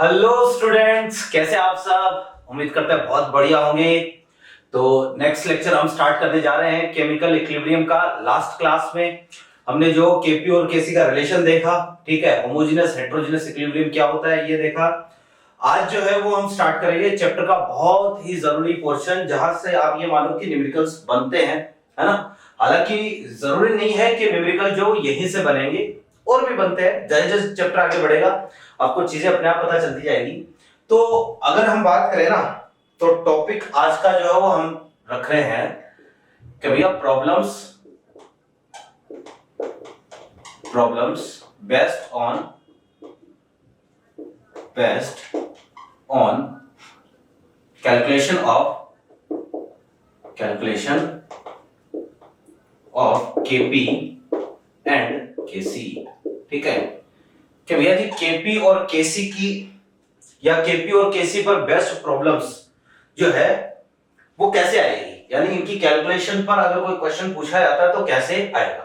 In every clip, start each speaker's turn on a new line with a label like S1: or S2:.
S1: Hello students, कैसे आप सब। उम्मीद करते हैं बहुत बढ़िया होंगे। तो नेक्स्ट लेक्चर हम स्टार्ट करने जा रहे हैं केमिकल इक्विलिब्रियम का। लास्ट क्लास में हमने जो केपी और केसी का रिलेशन देखा, ठीक है, होमोजेनस हेटेरोजेनस इक्विलिब्रियम क्या होता है ये देखा। आज जो है वो हम स्टार्ट करेंगे चैप्टर का बहुत ही जरूरी पोर्शन, जहां से आप ये मानो कि न्यूमेरिकल्स बनते हैं, है ना। हालांकि जरूरी नहीं है कि न्यूमेरिकल जो यहीं से बनेंगे, और भी बनते हैं। जैसे जैसे चैप्टर आगे बढ़ेगा आपको चीजें अपने आप पता चलती जाएगी। तो अगर हम बात करें ना, तो टॉपिक आज का जो है वो हम रख रहे हैं कि भैया problems based on calculation of Kp and Kc. ठीक है कि भैया जी केपी और केसी की या केपी और केसी पर बेस्ट प्रॉब्लम्स जो है वो कैसे आएगी, यानी इनकी कैलकुलेशन पर अगर कोई क्वेश्चन पूछा जाता है तो कैसे आएगा।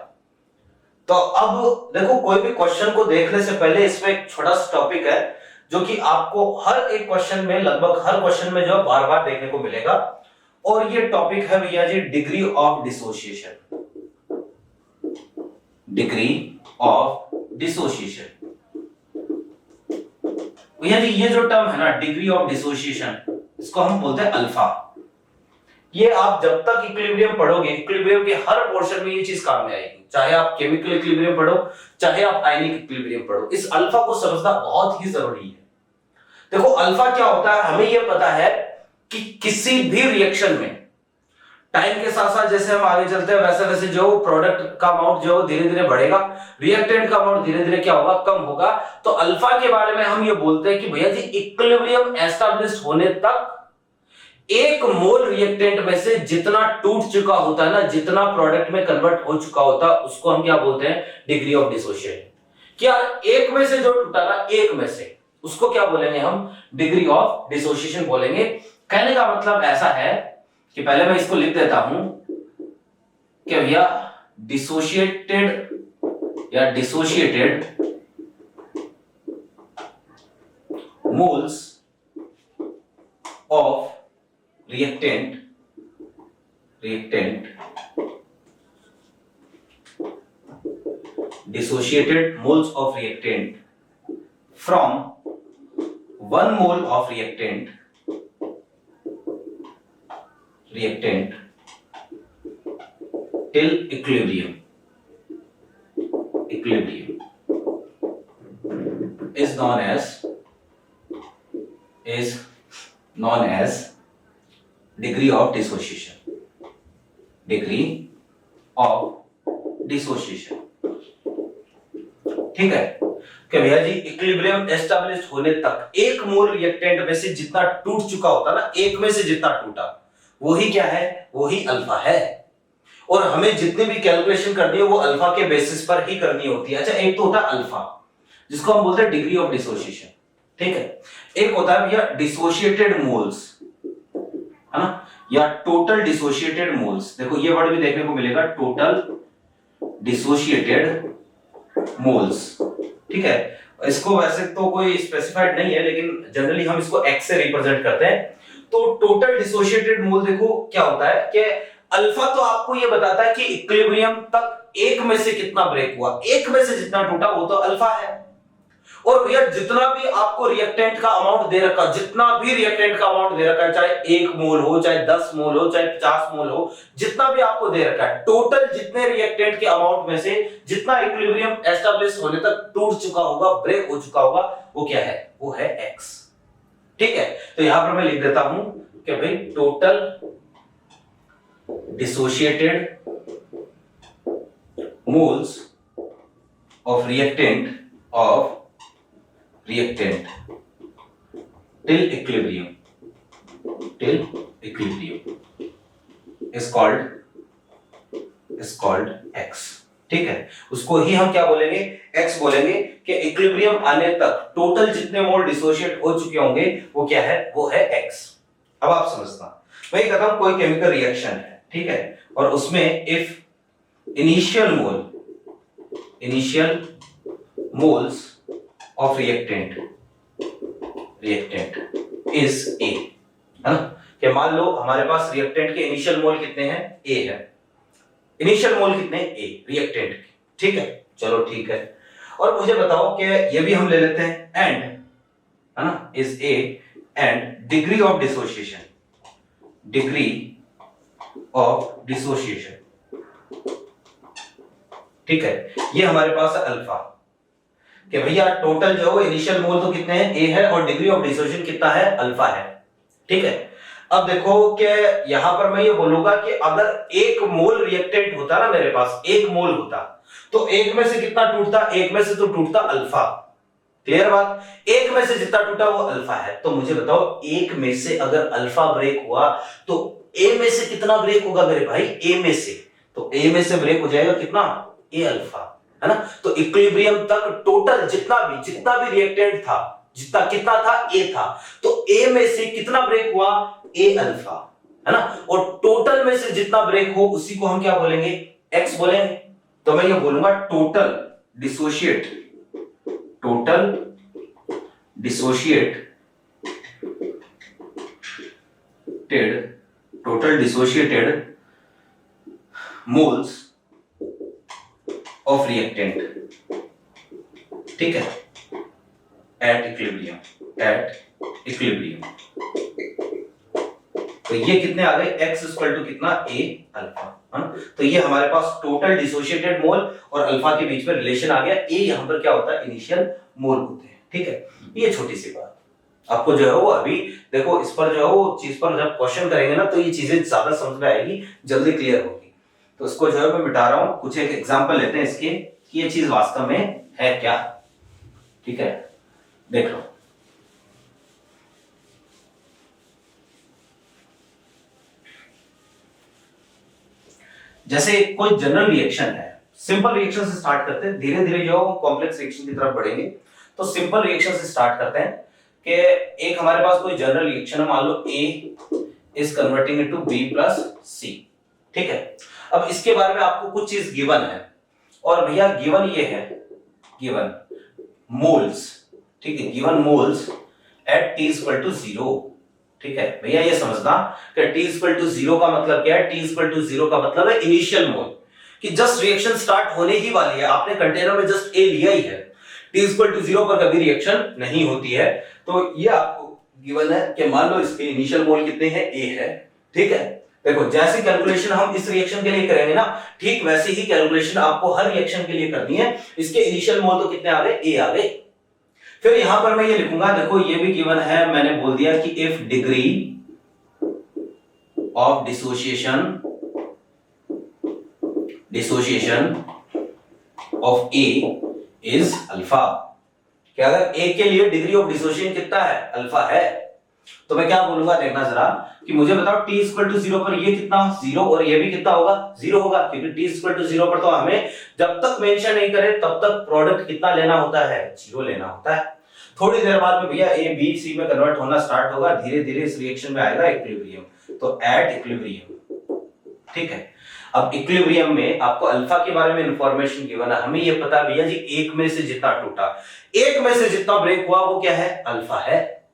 S1: तो अब देखो, कोई भी क्वेश्चन को देखने से पहले इसमें एक छोटा सा टॉपिक है जो कि आपको हर एक क्वेश्चन में, लगभग हर क्वेश्चन में जो बार बार देखने को मिलेगा, और ये टॉपिक है भैया जी degree of dissociation. Degree of dissociation भैया जी, ये जो टर्म है ना डिग्री ऑफ डिसोसिएशन, इसको हम बोलते हैं अल्फा। ये आप जब तक इक्विलिब्रियम पढ़ोगे, इक्विलिब्रियम के हर पोर्शन में ये चीज काम में आएगी, चाहे आप केमिकल इक्विलिब्रियम पढ़ो, चाहे आप आयनिक इक्विलिब्रियम पढ़ो। इस अल्फा को समझना बहुत ही जरूरी है। देखो अल्फा क्या होता है, हमें यह पता है कि किसी भी रिएक्शन में टाइम के साथ साथ जैसे हम आगे चलते हैं वैसे वैसे जो प्रोडक्ट का अमाउंट जो धीरे धीरे बढ़ेगा, रिएक्टेंट का अमाउंट धीरे धीरे क्या होगा, कम होगा। तो अल्फा के बारे में हम ये बोलते हैं कि भैया जी इक्विलिब्रियम एस्टैब्लिश होने तक एक मोल रिएक्टेंट में से जितना टूट चुका होता है ना, जितना प्रोडक्ट में कन्वर्ट हो चुका होता है, उसको हम क्या बोलते हैं, डिग्री ऑफ डिसोसिएशन। क्या एक में से जो टूटा ना, एक में से, उसको क्या बोलेंगे हम, डिग्री ऑफ डिसोसिएशन बोलेंगे। कहने का मतलब ऐसा है कि पहले मैं इसको लिख देता हूं कि भैया डिसोसिएटेड या dissociated moles of reactant dissociated moles of reactant from 1 mole of reactant till equilibrium is known as degree of dissociation. ठीक है कि भैया जी इक्विलिब्रियम एस्टैब्लिश होने तक एक मोल रिएक्टेंट में से जितना टूट चुका होता ना, एक में से जितना टूटा, वही क्या है, वही अल्फा है। और हमें जितनी भी कैलकुलेशन करनी है वो अल्फा के बेसिस पर ही करनी होती है। अच्छा, एक तो होता है अल्फा जिसको हम बोलते हैं डिग्री ऑफ डिसोसिएशन, ठीक है। एक होता है भैया डिसोसिएटेड मोल्स, है ना, या टोटल डिसोसिएटेड मोल्स। देखो ये वर्ड भी देखने को मिलेगा, टोटल डिसोसिएटेड मोल्स, ठीक है। इसको वैसे तो कोई स्पेसिफाइड नहीं है, लेकिन जनरली हम इसको एक्स से रिप्रेजेंट करते हैं। तो टोटल डिसोसिएटेड मोल देखो क्या होता है कि अल्फा तो आपको ये बताता है कि इक्विलिब्रियम तक एक में से कितना ब्रेक हुआ, एक में से जितना टूटा वो तो अल्फा है। और भैया जितना भी आपको रिएक्टेंट का अमाउंट दे रखा, जितना भी रिएक्टेंट का अमाउंट दे रखा है, चाहे 1 मोल हो, चाहे 10 मोल हो, चाहे 50 मोल हो, जितना भी आपको दे रखा है, टोटल जितने रिएक्टेंट के अमाउंट में से जितना इक्विलिब्रियम एस्टैब्लिश होने तक टूट चुका होगा, ब्रेक हो चुका होगा, वो क्या है, वो है x। ठीक है, तो यहां पर मैं लिख देता हूं कि भाई total dissociated moles of reactant till equilibrium is called x। ठीक है, उसको ही हम क्या बोलेंगे, x बोलेंगे कि इक्विलिब्रियम आने तक टोटल जितने मोल डिसोशिएट हो चुके होंगे वो क्या है, वो है x। अब आप समझना, वही कहता हूं कोई केमिकल रिएक्शन है, ठीक है, और उसमें if initial moles of reactant reactant is a, है ना, कि मान लो हमारे पास रिएक्टेंट के इनिशियल मोल कितने हैं, ए है, इनिशियल मोल कितने हैं, ए रिएक्टेंट के, ठीक है, चलो ठीक है। और मुझे बताओ कि ये भी हम ले लेते हैं एंड, है ना, is A and degree of dissociation, degree of dissociation, ठीक है, ये हमारे पास है अल्फा, कि भैया टोटल जो इनिशियल मोल तो कितने हैं, ए है, और डिग्री ऑफ डिसोसिएशन कितना है, अल्फा है, ठीक है। अब देखो कि यहां पर मैं ये बोलूंगा कि अगर एक मोल रिएक्टेंट होता ना मेरे पास, एक मोल होता, तो एक में से कितना टूटता, एक में से तो टूटता अल्फा, क्लियर बात, एक में से जितना टूटा वो अल्फा है। तो मुझे बताओ एक में से अगर अल्फा ब्रेक हुआ तो ए में से कितना ब्रेक होगा मेरे भाई, ए में से, तो ए में से ब्रेक हो जाएगा कितना, ए अल्फा, है ना। तो इक्विलिब्रियम तक टोटल जितना भी रिएक्टेंट था, जितना कितना था, ए था, तो ए में से कितना ब्रेक हुआ, ए अल्फा, है ना। और टोटल में से जितना ब्रेक हो उसी को हम क्या बोलेंगे, एक्स बोलेंगे। तो मैं ये बोलूंगा total dissociated moles of reactant, ठीक है, एट इक्विलिब्रियम, तो ये कितने आ गए, x इक्वल टू कितना, a अल्फा, तो ये हमारे पास टोटल डिसोशिएटेड मोल और अल्फा के बीच में रिलेशन आ गया। a यहां पर क्या होता है, इनिशियल मोल होते हैं, ठीक है। ये छोटी सी बात आपको जो है वो अभी देखो, इस पर जो है वो चीज पर जब क्वेश्चन करेंगे ना तो ये चीजें ज्यादा समझ में आएगी, जल्दी क्लियर होगी। तो इसको जो है मैं मिटा रहा हूं, कुछ एक एग्जांपल लेते हैं इसके कि ये चीज वास्तव में है क्या, ठीक है, देख लो। जैसे कोई जनरल रिएक्शन है, सिंपल रिएक्शन से स्टार्ट करते हैं, धीरे धीरे जो कॉम्प्लेक्स रिएक्शन की तरफ बढ़ेंगे। तो सिंपल रिएक्शन से स्टार्ट करते हैं कि एक हमारे पास कोई जनरल रिएक्शन है, मान लो A is converting into B plus C, ठीक है। अब इसके बारे में आपको कुछ चीज गिवन है, और भैया गिवन ये है, गिवन मोल्स, ठीक है, given moles at T equal to 0, ठीक है। भैया ये समझना कि T इक्वल टू 0 का मतलब क्या है, T इक्वल टू 0 का मतलब है इनिशियल मोल, कि जस्ट रिएक्शन स्टार्ट होने ही वाली है, आपने कंटेनर में जस्ट A लिया ही है, T इक्वल टू 0 पर कभी रिएक्शन नहीं होती है। तो ये आपको गिवन है कि मान लो इसके इनिशियल मोल कितने हैं, A है, ठीक है। देखो जैसी कैलकुलेशन हम इस रिएक्शन के लिए करेंगे ना, ठीक वैसी ही कैलकुलेशन आपको हर रिएक्शन के लिए करनी है। इसके इनिशियल मोल तो कितने आ गए, A आ गए। फिर यहां पर मैं ये लिखूंगा, देखो ये भी गिवन है, मैंने बोल दिया कि if degree of dissociation of A is alpha, कि अगर A के लिए डिग्री ऑफ डिसोसिएशन कितना है, अल्फा है, तो मैं क्या बोलूंगा, देखना जरा कि मुझे बताओ T इक्वल टू 0 पर ये कितना, 0, और ये भी कितना होगा, 0 होगा, क्योंकि T इक्वल टू 0 पर तो हमें जब तक मेंशन नहीं करे तब तक प्रोडक्ट कितना लेना होता है, 0 लेना होता है। थोड़ी देर बाद में भैया A B C में कन्वर्ट होना स्टार्ट होगा, धीरे धीरे इस रिएक्शन में आएगा इक्विलिब्रियम, तो एट इक्विलिब्रियम, ठीक है। अब इक्विलिब्रियम में आपको अल्फा के बारे में इंफॉर्मेशन गिवन है, हमें ये पता भैया जी एक में से जितना टूटा, एक में से जितना ब्रेक हुआ वो क्या है, अल्फा है,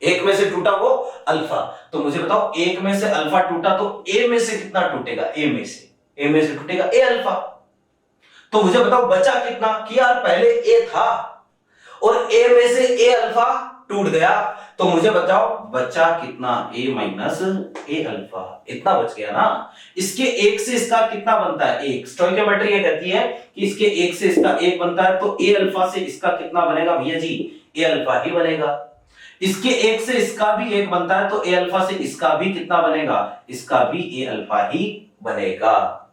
S1: एक में से टूटा वो अल्फा। तो मुझे बताओ एक में से अल्फा टूटा तो A में से कितना टूटेगा, A में से टूटेगा A अल्फा। तो मुझे बताओ बचा कितना, कि यार पहले A था और A में से A अल्फा टूट गया, तो मुझे बताओ बचा कितना, A माइनस A अल्फा, इतना बच गया ना। इसके एक से इसका कितना बनता है, एक। स्टोइकियोमेट्री ये कहती है कि इसके एक से इसका एक बनता है, तो A अल्फा से इसका कितना बनेगा भैया जी, A अल्फा ही बनेगा। इसके एक से इसका भी एक बनता है, तो A अल्फा से इसका भी कितना बनेगा, इसका भी A अल्फा ही बनेगा,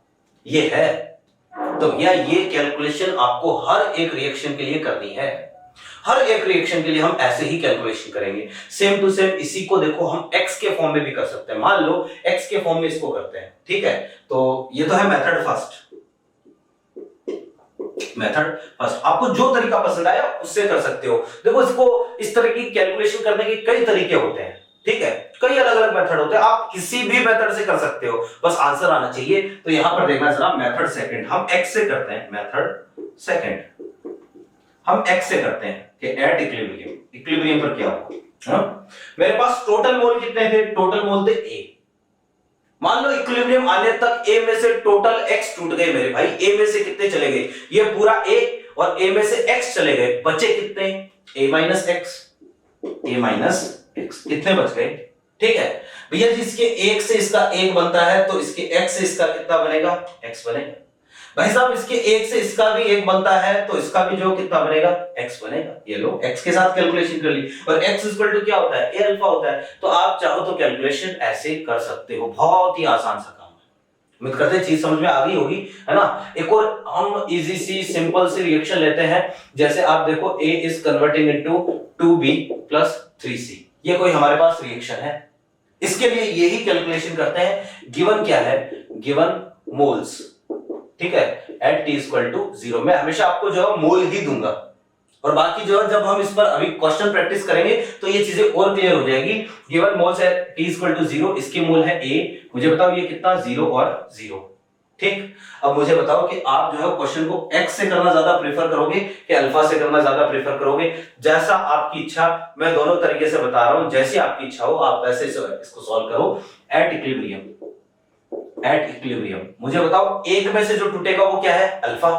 S1: ये है। तो भैया ये कैलकुलेशन आपको हर एक रिएक्शन के लिए करनी है, हर एक रिएक्शन के लिए हम ऐसे ही कैलकुलेशन करेंगे, सेम टू सेम। इसी को देखो हम x के फॉर्म में भी कर सकते हैं, मान लो x के फॉर्म में इसको करते हैं, ठीक है। तो ये तो है मेथड फर्स्ट, आपको जो तरीका पसंद आया उससे कर सकते हो। देखो इसको इस तरह की कैलकुलेशन करने के कई तरीके होते हैं, ठीक है, कई अलग अलग मेथड होते हैं, आप किसी भी मेथड से कर सकते हो, बस आंसर आना चाहिए। तो यहां पर देखना जरा, मेथड सेकंड हम x से करते हैं, मेथड सेकंड हम x से करते हैं कि एट इक्विलिब्रियम पर क्या होगा। मेरे पास टोटल मोल कितने थे? टोटल मोल थे ए। मान लो इक्विलिब्रियम आने तक ए में से टोटल एक्स टूट गए मेरे भाई। ए में से कितने चले गए? ये पूरा ए और ए में से एक्स चले गए, बचे कितने? ए माइनस एक्स। ए माइनस एक्स कितने बच गए? ठीक है भैया जी, इसके एक से इसका एक बनता है तो इसके एक्स से इसका कितना बनेगा? एक्स बनेगा। भाई साहब इसके एक से इसका भी एक बनता है तो इसका भी जो कितना बनेगा? एक्स बनेगा। ये लो एक्स के साथ कैलकुलेशन कर ली और एक्स इक्वल टू क्या होता है? ए अल्फा होता है। तो आप चाहो तो कैलकुलेशन ऐसे कर सकते हो, बहुत ही आसान सा काम है। उम्मीद करते हैं चीज समझ में आ गई होगी, है ना। एक और हम इजी सी सिंपल सी रिएक्शन लेते हैं। जैसे आप देखो a is converting into 2b plus 3c, ये कोई हमारे पास रिएक्शन है। इसके लिए यही कैलकुलेशन करते हैं। गिवन क्या है? गिवन मोल्स, ठीक है, एट टी इक्वल टू 0। मैं हमेशा आपको जो है मोल ही दूंगा और बाकी जो है जब हम इस पर अभी क्वेश्चन प्रैक्टिस करेंगे तो ये चीजें और क्लियर हो जाएगी। गिवन मोल्स है टी इक्वल टू 0, इसके मोल है ए। मुझे बताओ ये कितना? 0 और 0। ठीक, अब मुझे बताओ कि आप जो है क्वेश्चन को एक्स से करना ज्यादा प्रेफर करोगे कि अल्फा से करना ज्यादा प्रेफर करोगे? जैसा आपकी इच्छा, मैं दोनों तरीके से बता रहा हूं, जैसी आपकी इच्छा हो आप वैसे इसको सॉल्व करो। एट इक्विलिब्रियम, एट इक्विलिब्रियम मुझे बताओ एक में से जो टूटेगा वो क्या है? अल्फा।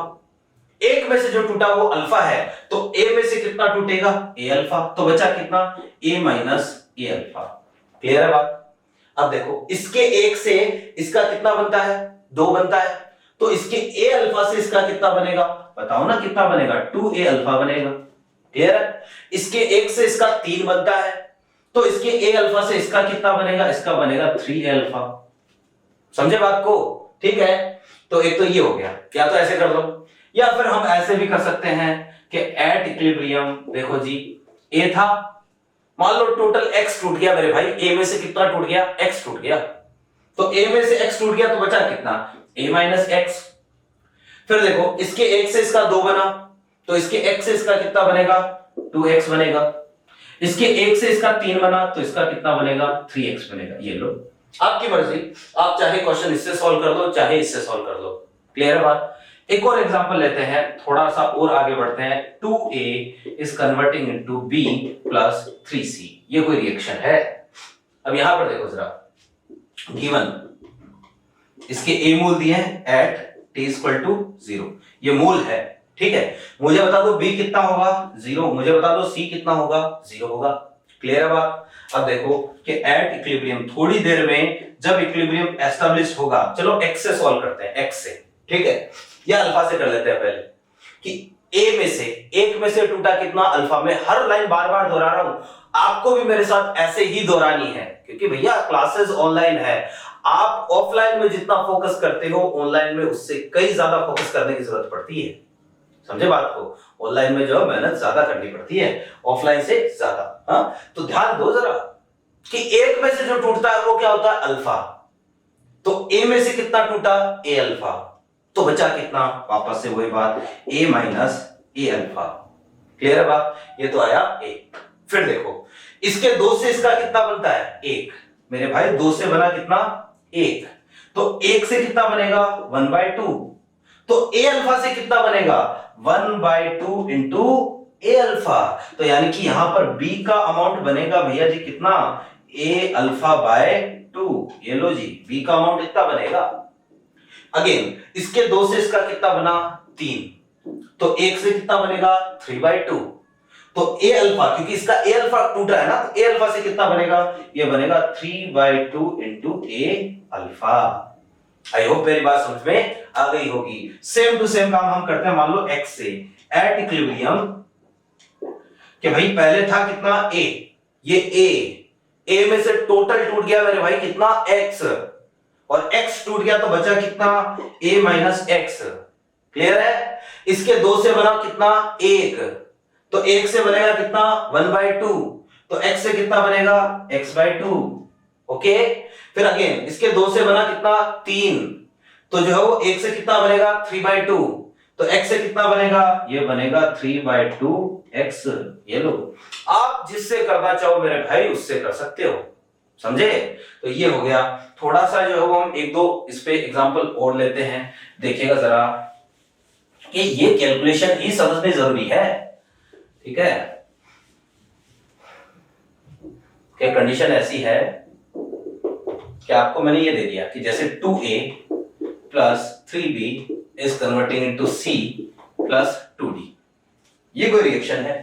S1: एक में से जो टूटा वो अल्फा है तो ए में से कितना टूटेगा? ए अल्फा। तो बचा कितना? ए माइनस ए अल्फा। क्लियर है बात? अब देखो इसके एक से इसका कितना बनता है? 2 बनता है। तो इसके ए अल्फा से इसका कितना बनेगा? बताओ ना कितना बनेगा? 2a अल्फा बनेगा। क्लियर है? इसके एक से इसका 3 बनता है तो इसके ए अल्फा से इसका कितना बनेगा? इसका बनेगा 3a अल्फा। समझे बात को? ठीक है, तो एक तो ये हो गया, या तो ऐसे कर लो या फिर हम ऐसे भी कर सकते हैं कि एट इक्विलिब्रियम, देखो जी ए था, मान लो टोटल x टूट गया मेरे भाई। a में से कितना टूट गया? x टूट गया। तो a में से x टूट गया तो बचा कितना? a minus x. फिर देखो इसके एक से इसका 2 बना तो इसके x से इसका कितना बनेगा? 2x बनेगा। इसके एक से इसका 3 बना तो इसका कितना बनेगा? 3x बनेगा। ये लो आपकी मर्जी, आप चाहे क्वेश्चन इससे सॉल्व कर लो चाहे इससे सॉल्व कर लो। क्लियर है बात? एक और एग्जांपल लेते हैं, थोड़ा सा और आगे बढ़ते हैं। 2a is converting into b plus 3c, ये कोई रिएक्शन है। अब यहां पर देखो जरा, गिवन इसके a मूल दिए हैं एट t इक्वल टू 0, ये मूल है। ठीक है, मुझे बता दो b कितना होगा? 0। मुझे बता दो c कितना होगा? 0 होगा। क्लियर है बात? अब देखो कि एट इक्विलिब्रियम, थोड़ी देर में जब इक्विलिब्रियम एस्टैब्लिश होगा, चलो x से सॉल्व करते हैं, x से। ठीक है, या अल्फा से कर लेते हैं पहले, कि a में से एक में से टूटा कितना? अल्फा। में हर लाइन बार बार दोहरा रहा हूं, आपको भी मेरे साथ ऐसे ही दोहरानी है क्योंकि भैया क्लासेस ऑनलाइन है। आप ऑफलाइन में जितना फोकस करते हो ऑनलाइन में उससे कई ज्यादा फोकस करने की जरूरत पड़ती है। समझे बात को? ऑनलाइन में जो मेहनत ज्यादा करनी पड़ती है ऑफलाइन से ज्यादा। हाँ, तो ध्यान दो जरा कि एक में से जो टूटता है वो क्या होता है? अल्फा। तो ए में से कितना टूटा? ए अल्फा। तो बचा कितना? वापस से वही बात, ए माइनस ए अल्फा। क्लियर है बात? ये तो आया ए। फिर देखो इसके 2 से इसका कितना बनता है? 1। मेरे भाई 2 से बना कितना? 1। तो 1 से कितना बनेगा? 1/2। तो ए अल्फा से कितना बनेगा? 1/2 इंटू ए अल्फा। तो यानी कि यहां पर b का अमाउंट बनेगा भैया जी कितना? ए अल्फा बाय 2। ये लो जी, b का अमाउंट कितना बनेगा? अगेन इसके 2 से इसका कितना बना? 3। तो 1 से कितना बनेगा? 3/2। तो ए अल्फा, क्योंकि इसका ए अल्फा टूटा है ना, तो ए अल्फा से कितना बनेगा? ये बनेगा 3/2 into A alpha. I hope मेरी बात समझ में आ गई होगी। सेम टू सेम काम हम करते हैं, मान लो x से एट इक्विलिब्रियम, कि भाई पहले था कितना? a, ये a में से टोटल टूट गया मेरे भाई कितना? x, और x टूट गया तो बचा कितना? a minus x. क्लियर है? इसके 2 से बना कितना? 1। तो 1 से बनेगा कितना? 1/2। तो x से कितना बनेगा? x/2। ओके, फिर अगेन इसके 2 से बना कितना? 3। तो जो है वो 1 से कितना बनेगा? 3/2। तो x से कितना बनेगा? ये बनेगा 3/2x। ये लो, आप जिससे करना चाहो मेरे भाई उससे कर सकते हो। समझे? तो ये हो गया। थोड़ा सा जो है वो हम 1-2 इस पे एग्जांपल और लेते हैं, देखिएगा जरा कि ये कैलकुलेशन ही समझनी जरूरी है। ठीक है, कि कंडीशन ऐसी है कि आपको मैंने ये दे दिया कि जैसे 2a plus 3b is converting into c plus 2d, ये कोई रिएक्शन है।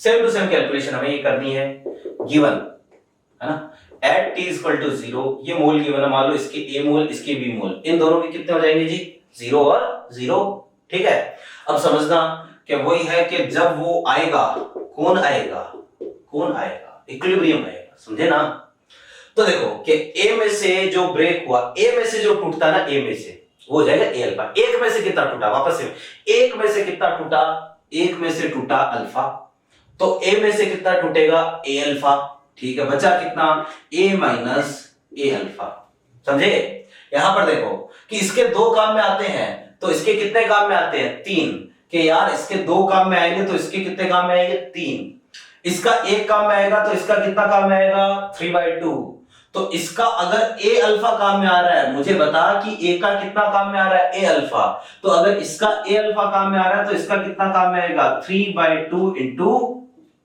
S1: सेम टू सेम कैलकुलेशन हमें ये करनी है, गिवन है ना, एट t इक्वल टू 0, ये मोल गिवन है, मान लो इसके a मोल इसके b मोल, इन दोनों के कितने हो जाएंगे जी, 0 और 0, ठीक है। अब समझना कि वही है कि जब वो आएगा, कौन आएगा, इक्विलिब्रियम आएगा, समझे ना। तो देखो कि a में से जो ब्रेक हुआ, a में से जो टूटता ना, a में से वो हो जाएगा a अल्फा। एक में से कितना टूटा, वापस से एक में से कितना टूटा, एक में से टूटा अल्फा, तो a में से कितना टूटेगा, a अल्फा, ठीक है। बचा कितना, a माइनस a अल्फा, समझे। यहां पर देखो कि इसके दो काम में आते हैं, तो इसके कितने काम में आते हैं, 3, कि यार इसके दो काम में आएंगे तो इसके कितने काम में आएंगे, 3, इसका एक काम में आएगा तो इसका कितना काम में आएगा, 3/2। तो इसका अगर a अल्फा काम में आ रहा है, मुझे बता कि a का कितना काम में आ रहा है, a अल्फा, तो अगर इसका a अल्फा काम में आ रहा है तो इसका कितना काम में आएगा, 3/2 इंटू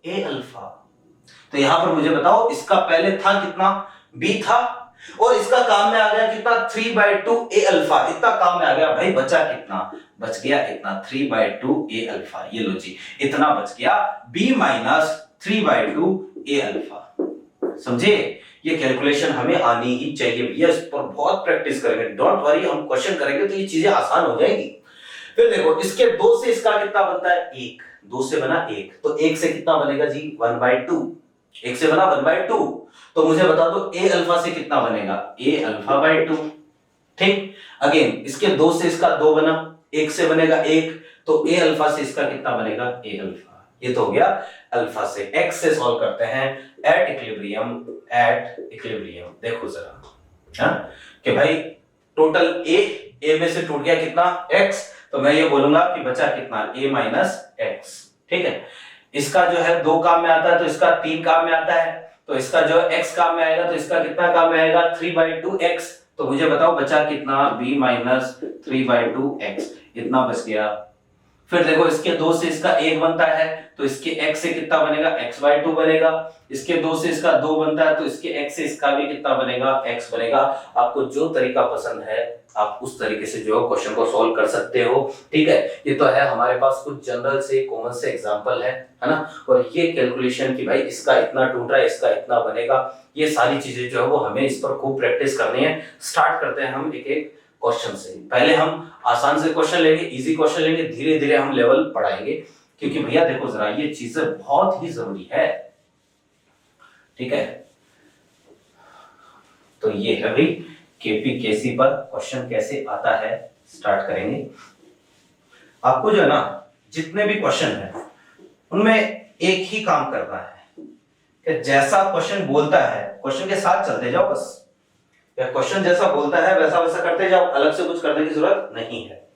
S1: a अल्फा। तो यहां पर मुझे बताओ इसका पहले था कितना, b था, और इसका काम में आ गया कितना, 3/2 a अल्फा, इतना काम में आ गया भाई। बचा कितना, बच गया इतना, 3/2 a अल्फा, ये लो जी, इतना बच गया, b माइनस 3/2 a अल्फा, समझे। ये कैलकुलेशन हमें आनी ही चाहिए भैया, इस पर बहुत प्रैक्टिस करेंगे, डोंट वरी, हम क्वेश्चन करेंगे तो ये चीजें आसान हो जाएगी। फिर देखो इसके 2 से इसका कितना बनता है, 1, 2 से बना 1, तो 1 से कितना बनेगा जी, 1/2, 1 से बना 1/2, तो मुझे बता दो a अल्फा से कितना बनेगा, a अल्फा/2, ठीक। अगेन इसके 2 से इसका 2 बना, 1 से बनेगा 1, तो a अल्फा से इसका कितना बनेगा, a अल्फा, ये तो हो गया अल्फा से। x से सॉल्व करते हैं, एट इक्विलिब्रियम, देखो जरा, हाँ, कि भाई टोटल a में से टूट गया कितना, x, तो मैं ये बोलूंगा कि बचा कितना, a माइनस x, ठीक है। इसका जो है 2 काम में आता है तो इसका 3 काम में आता है, तो इसका जो x काम में आएगा तो इसका कितना काम में आएगा, 3/2x, तो मुझे बताओ बचा कितना, b माइनस 3/2x, इतना बच गया। फिर देखो इसके 2 से इसका 1 बनता है तो इसके x से कितना बनेगा, x/2 बनेगा। इसके 2 से इसका 2 बनता है तो इसके x से इसका भी कितना बनेगा, x बनेगा। आपको जो तरीका पसंद है आप उस तरीके से जो क्वेश्चन को सॉल्व कर सकते हो, ठीक है। ये तो है हमारे पास कुछ जनरल से कॉमन से एग्जांपल है ना। और ये कैलकुलेशन कि भाई इसका इतना टूट रहा है, इसका इतना बनेगा, ये सारी चीजें जो है वो हमें इस पर खूब प्रैक्टिस करनी है। स्टार्ट करते हैं हम एक एक क्वेश्चन से। पहले हम आसान से क्वेश्चन लेंगे, इजी क्वेश्चन लेंगे, धीरे धीरे हम लेवल बढ़ाएंगे, क्योंकि भैया देखो जरा ये चीजें बहुत ही जरूरी है, ठीक है। तो ये है भाई केपीकेसी पर क्वेश्चन कैसे आता है, स्टार्ट करेंगे। आपको जो है ना जितने भी क्वेश्चन है उनमें एक ही काम करना है कि जैसा क्वेश्चन बोलता है क्वेश्चन के साथ चलते जाओ, बस क्वेश्चन जैसा बोलता है वैसा वैसा करते जाओ, अलग से कुछ करने की जरूरत नहीं है।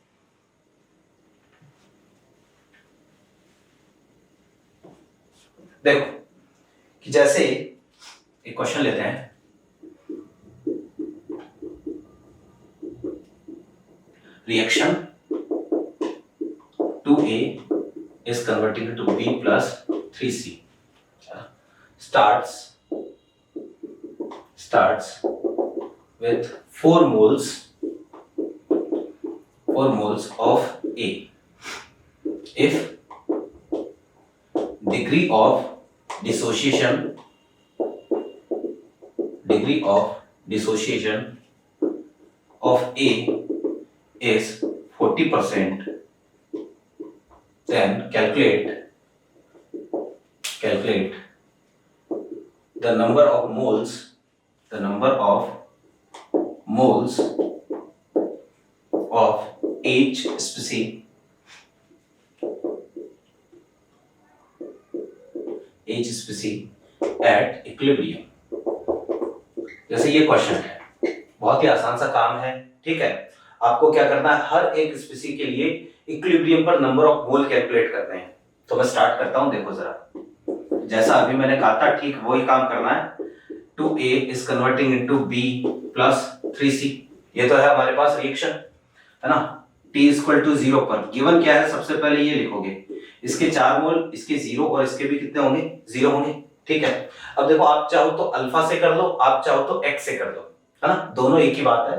S1: देखो कि जैसे एक क्वेश्चन लेते हैं, reaction 2a is converting to b plus 3c starts with 4 moles of A. If degree of dissociation of A is 40%, then calculate the number of moles of each species at equilibrium। जैसे ये question है, बहुत ही आसान सा काम है, ठीक है। आपको क्या करना है, हर एक स्पीसी के लिए इक्विलिब्रियम पर नंबर ऑफ मोल कैलकुलेट करते हैं। तो मैं स्टार्ट करता हूं, देखो जरा, जैसा अभी मैंने कहा था ठीक वही काम करना है। 2a is converting into b plus 3c, ये तो है हमारे पास रिएक्शन, है ना। t इक्वल टू 0 पर गिवन क्या है, सबसे पहले ये लिखोगे, इसके 4 मोल, इसके 0 और इसके भी कितने होंगे, 0 होंगे, ठीक है। अब देखो आप चाहो तो अल्फा से कर लो, आप चाहो तो एक्स से कर लो, है ना, दोनों एक ही बात है।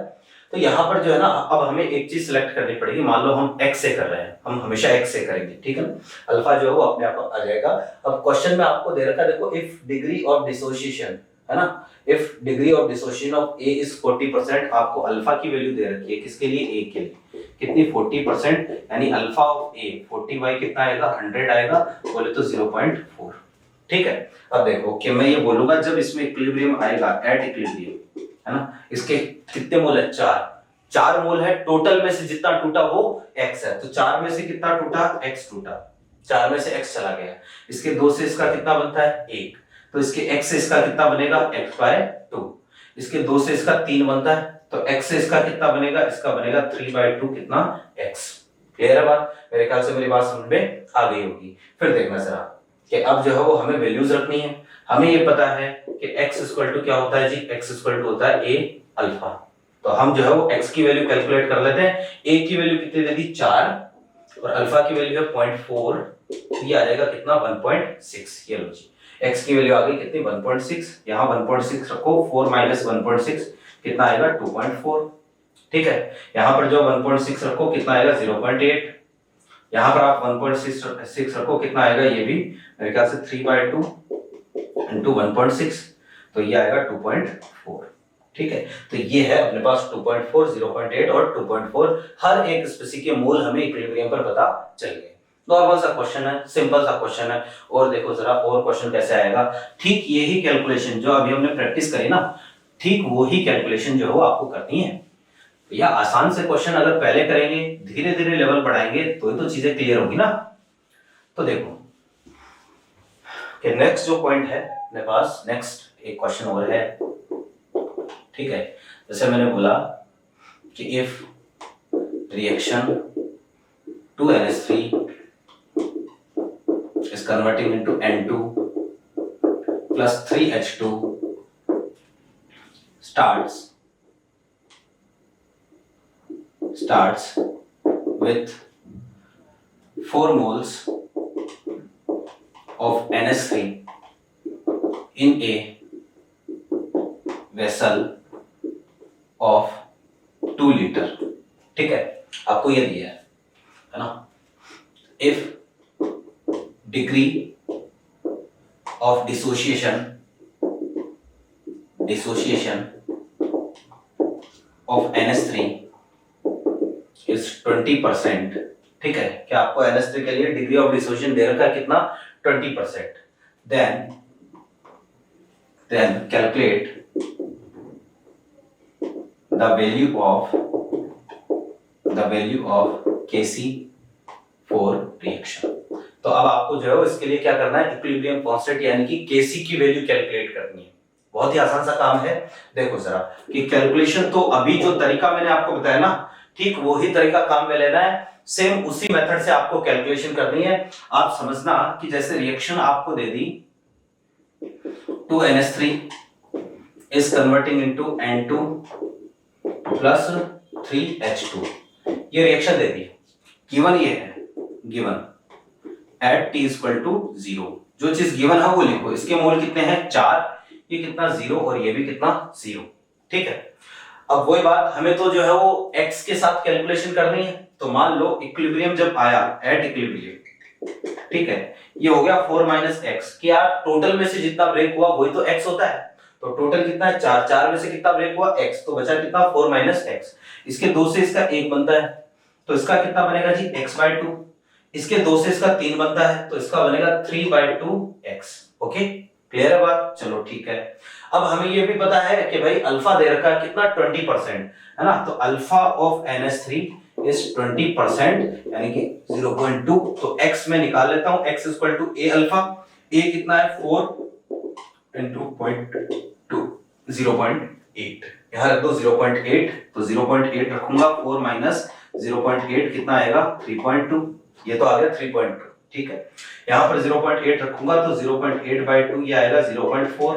S1: तो यहाँ पर जो है ना अब हमें एक चीज सिलेक्ट करनी पड़ेगी। मान लो हम एक्स से कर रहे हैं, हम हमेशा एक्स से करेंगे, ठीक है ना, अल्फा जो है वो अपने आप आ जाएगा। अब क्वेश्चन में आपको दे रखा है, देखो इफ डिग्री ऑफ डिसोसिएशन, है ना, if degree of dissociation of A is 40%, आपको अल्फा की वैल्यू दे रखी है, किसके लिए, ए के लिए, कितनी 40%, यानी अल्फा ऑफ ए 40 बाई कितना आएगा, 100 आएगा, बोले तो 0.4, ठीक है। अब देखो कि मैं ये बोलूंगा जब इसमें इक्विलिब्रियम आएगा, एट इक्विलिब्रियम, है ना, इसके कितने मोल है, 4 मोल है, टोटल में से जितना टूटा वो x है, तो 4 में से कितना टूटा, x टूटा, 4 में से x चला गया, इसके 2 से इसका कितना बनता है, 1, तो इसके x से इसका कितना बनेगा, x/2, इसके 2 से इसका 3 बनता है, तो x से इसका कितना बनेगा, इसका बनेगा 3/2, कितना, x। क्लियर है बात, मेरे ख्याल से मेरी बात समझ में आ गई होगी। फिर देखना जरा कि अब जो है वो हमें वैल्यूज रखनी है। हमें ये पता है कि x इक्वल टू क्या होता है जी, x इक्वल टू होता है a अल्फा, तो हम जो है वो x की वैल्यू कैलकुलेट कर लेते हैं। a की वैल्यू कितनी दे दी, 4, और अल्फा की वैल्यू है 0.4, ये आ जाएगा कितना, 1.6। ये लो जी, x की वैल्यू आ गई कितनी, 1.6, यहाँ 1.6 रखो, 4 माइनस 1.6 कितना आएगा, 2.4, ठीक है। यहाँ पर जो 1.6 रखो कितना आएगा, 0.8, यहाँ पर आप 1.6 रखो कितना आएगा, ये भी मेरे ख्याल से 3/2 इंटू 1.6, तो ये आएगा 2.4, ठीक है। तो ये है अपने पास 2.4, 0.8 और 2.4, हर एक स्पीसी के मोल हमें इक्विलिब्रियम पर पता चल गए। नॉर्मल सा क्वेश्चन है, सिंपल सा क्वेश्चन है। और देखो जरा और क्वेश्चन कैसे आएगा, ठीक यही कैलकुलेशन जो अभी हमने प्रैक्टिस करी ना, ठीक वही कैलकुलेशन जो है वो आपको करनी है। या आसान से क्वेश्चन अगर पहले करेंगे, धीरे धीरे लेवल बढ़ाएंगे तो चीजें क्लियर होगी ना। तो देखो कि नेक्स्ट जो पॉइंट है अपने पास, नेक्स्ट एक क्वेश्चन और है, ठीक है। जैसे मैंने बोला कि if reaction 2NH3 is converting into N2 plus 3H2 starts with 4 moles of NH3 in a vessel of 2 litre, ठीक है। आपको ये दिया है ना, if degree of dissociation of NH3 is 20%, ठीक है। क्या आपको NH3 के लिए डिग्री ऑफ डिसोसिएशन दे रखा है कितना, 20%, then calculate the value of Kc for reaction। तो अब आपको जो है इसके लिए क्या करना है, इक्विलिब्रियम कांस्टेंट यानी कि Kc की वैल्यू कैलकुलेट करनी है। बहुत ही आसान सा काम है। देखो जरा कि कैलकुलेशन तो अभी जो तरीका मैंने आपको बताया ना, ठीक वही तरीका काम में लेना है, सेम उसी मेथड से आपको कैलकुलेशन करनी है। आप समझना कि जैसे रिएक्शन आपको दे दी 2NH3 is converting into N2 plus 3H2, ये रिएक्शन दे दी, गिवन ये है, given at t equal to 0, जो चीज गिवन है वो लिखो। इसके मोल कितने हैं, 4, ये कितना 0 और ये भी कितना 0, ठीक है। अब वही बात हमें तो जो है वो x के साथ कैलकुलेशन करनी है। तो मान लो इक्विलिब्रियम जब आया, एट इक्विलिब्रियम, ठीक है, ये हो गया 4 माइनस एक्स, क्या टोटल में से जितना ब्रेक हुआ वही तो x होता है, तो टोटल कितना है 4, 4 में से कितना ब्रेक हुआ x, तो बचा कितना 4 माइनस एक्स, इसके 2 से इसका 1 बनता है, तो इसका कितना बनेगा जी x/2, इसके 2 से इसका 3 बनता है, तो इसका बनेगा 3/2x। ओके, क्लियर है बात, चलो ठीक है। अब हमें ये भी पता है कि भाई अल्फा दे रखा है कितना 20%, है ना, तो अल्फा ऑफ NH3 इज 20% यानी कि 0.2, तो x में निकाल लेता हूं, x equal to a alpha, a कितना है 4 into 0.2, 0.8, यहां रख दो 0.8, तो 0.8 रखूंगा, 4 माइनस 0.8 कितना आएगा 3.2, ये तो आ गया 3.2, ठीक है। यहां पर 0.8 रखूंगा तो 0.8/2 ये आएगा 0.4,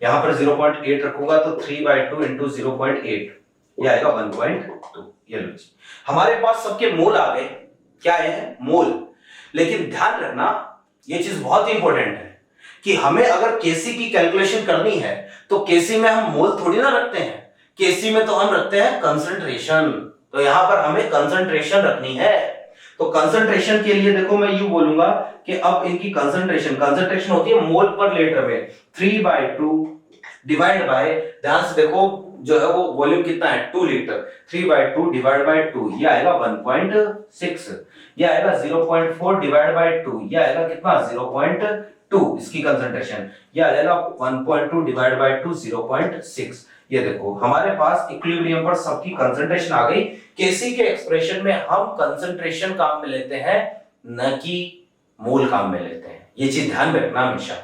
S1: यहां पर 0.8 रखूंगा तो 3/2 into 0.8 ये आएगा 1.2। ये लो जी, हमारे पास सबके मोल आ गए, क्या है मोल। लेकिन ध्यान रखना ये चीज बहुत इंपॉर्टेंट है कि हमें अगर केसी की कैलकुलेशन करनी है तो केसी में हम मोल थोड़ी ना रखते हैं, केसी में तो हम रखते हैं कंसंट्रेशन। तो यहां पर हमें कंसंट्रेशन रखनी है। तो कंसंट्रेशन के लिए देखो मैं यूं बोलूंगा कि अब इनकी कंसंट्रेशन होती है मोल पर लीटर में, 3/2 डिवाइड बाय, ध्यान से देखो जो है वो वॉल्यूम कितना है 2 लीटर, 3/2 डिवाइड बाय 2 ये आएगा 1.6, ये आएगा 0.4 डिवाइड बाय 2 ये आएगा कितना 0.2 इसकी कंसंट्रेशन, ये आ जाएगा 1.2 डिवाइड बाय 2 0.6। ये देखो हमारे पास इक्विलिब्रियम पर सबकी कंसंट्रेशन आ गई। केसी के एक्सप्रेशन में हम कंसंट्रेशन काम में लेते हैं न कि मोल काम में लेते हैं, ये चीज ध्यान में रखना हमेशा।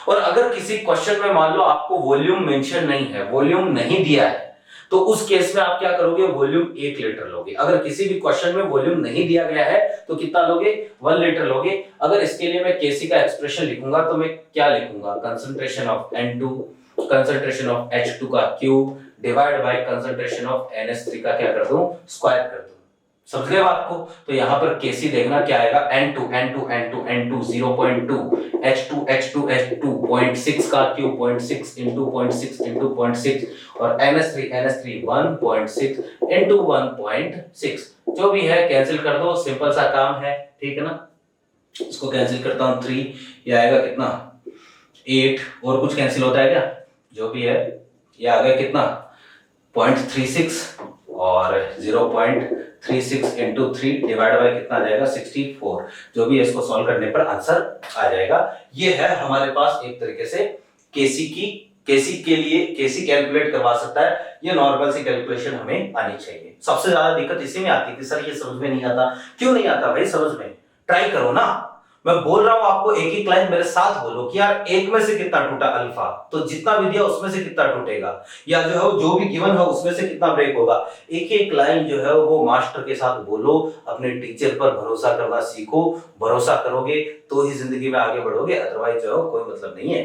S1: और अगर किसी क्वेश्चन में मान लो आपको वॉल्यूम मेंशन नहीं है, वॉल्यूम नहीं दिया है, तो उस केस में आप क्या करोगे, वॉल्यूम 1 लीटर लोगे। अगर किसी भी क्वेश्चन में वॉल्यूम नहीं दिया गया है तो कितना लोगे, 1 लीटर लोगे। अगर इसके लिए मैं केसी का एक्सप्रेशन लिखूंगा तो मैं क्या लिखूंगा, concentration of N2 concentration of H2 का cube divide by concentration of NH3 का क्या कर दूं, स्क्वायर कर दूं। समझ गए बात को। तो यहां पर केसी देखना क्या आएगा, N2 0.2 H2 0.6 का क्यूब 0.6 into 0.6 into 0.6 और NH3 1.6 into 1.6 जो भी है कैंसिल कर दो, सिंपल सा काम है, ठीक है ना। इसको कैंसिल करता हूं 3, ये आएगा कितना 8, और कुछ कैंसिल होता है क्या, जो भी है ये आ गया कितना 0.36 और 0.36 into 3 डिवाइड बाय कितना आ जाएगा 64, जो भी है इसको सॉल्व करने पर आंसर आ जाएगा। ये है हमारे पास एक तरीके से केसी के लिए केसी कैलकुलेट करवा सकता है, ये नॉर्मल सी कैलकुलेशन हमें आनी चाहिए। सबसे ज्यादा दिक्कत इसी में आती है कि सर ये समझ में नहीं आता, क्यों नहीं आता भाई, समझ में ट्राई करो ना। मैं बोल रहा हूं आपको एक एक लाइन मेरे साथ बोलो कि यार एक में से कितना टूटा अल्फा, तो जितना भी दिया उसमें से कितना टूटेगा, या जो है जो भी गिवन है उसमें से कितना ब्रेक होगा। एक एक लाइन जो है वो मास्टर के साथ बोलो, अपने टीचर पर भरोसा करना सीखो। भरोसा करोगे तो ही जिंदगी में आगे बढ़ोगे, अदरवाइज जो है कोई मतलब नहीं है।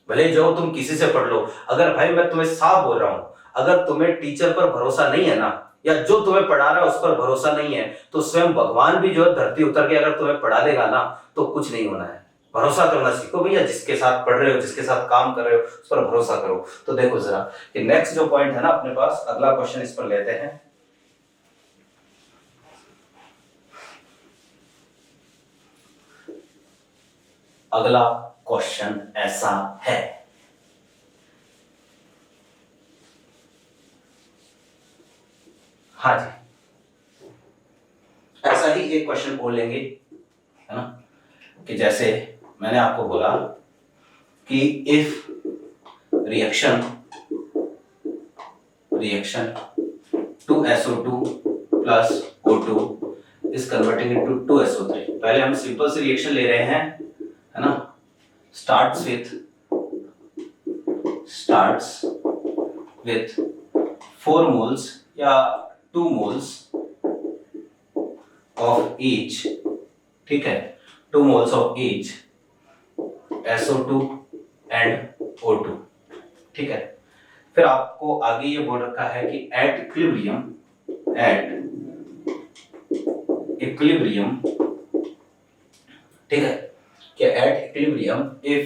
S1: भले जो तुम किसी से पढ़ लो, अगर भाई मैं तुम्हें साफ बोल रहा हूं, अगर तुम्हें टीचर पर भरोसा नहीं है ना, या जो तुम्हें पढ़ा रहा है उस पर भरोसा नहीं है, तो स्वयं भगवान भी जो है धरती उतर के अगर तुम्हें पढ़ा देगा ना तो कुछ नहीं होना है। भरोसा करना सीखो भैया, जिसके साथ पढ़ रहे हो, जिसके साथ काम कर रहे हो उस पर भरोसा करो। तो देखो जरा कि नेक्स्ट जो पॉइंट है ना अपने पास, अगला क्वेश्चन इस पर लेते हैं। अगला क्वेश्चन ऐसा है, हाँ जी, ऐसा ही एक क्वेश्चन और लेंगे, है ना, कि जैसे मैंने आपको बोला कि if reaction 2SO2 plus O2 is converting into 2SO3। पहले हम सिंपल से रिएक्शन ले रहे हैं, है ना, starts with 4 moles या 2 moles of each, ठीक है, 2 moles of each SO2 and O2, ठीक है। फिर आपको आगे ये बोल रखा है कि at equilibrium, ठीक है, कि at equilibrium if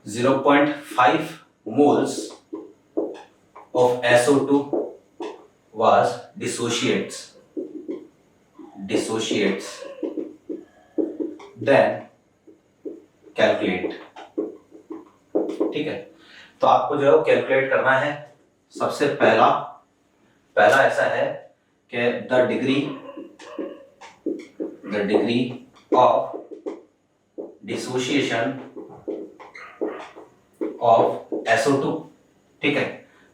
S1: 0.5 moles of SO2 was dissociates, then calculate, ठीक है। तो आपको जो है कैलकुलेट करना है। सबसे पहला ऐसा है कि the degree of dissociation of SO2, ठीक है।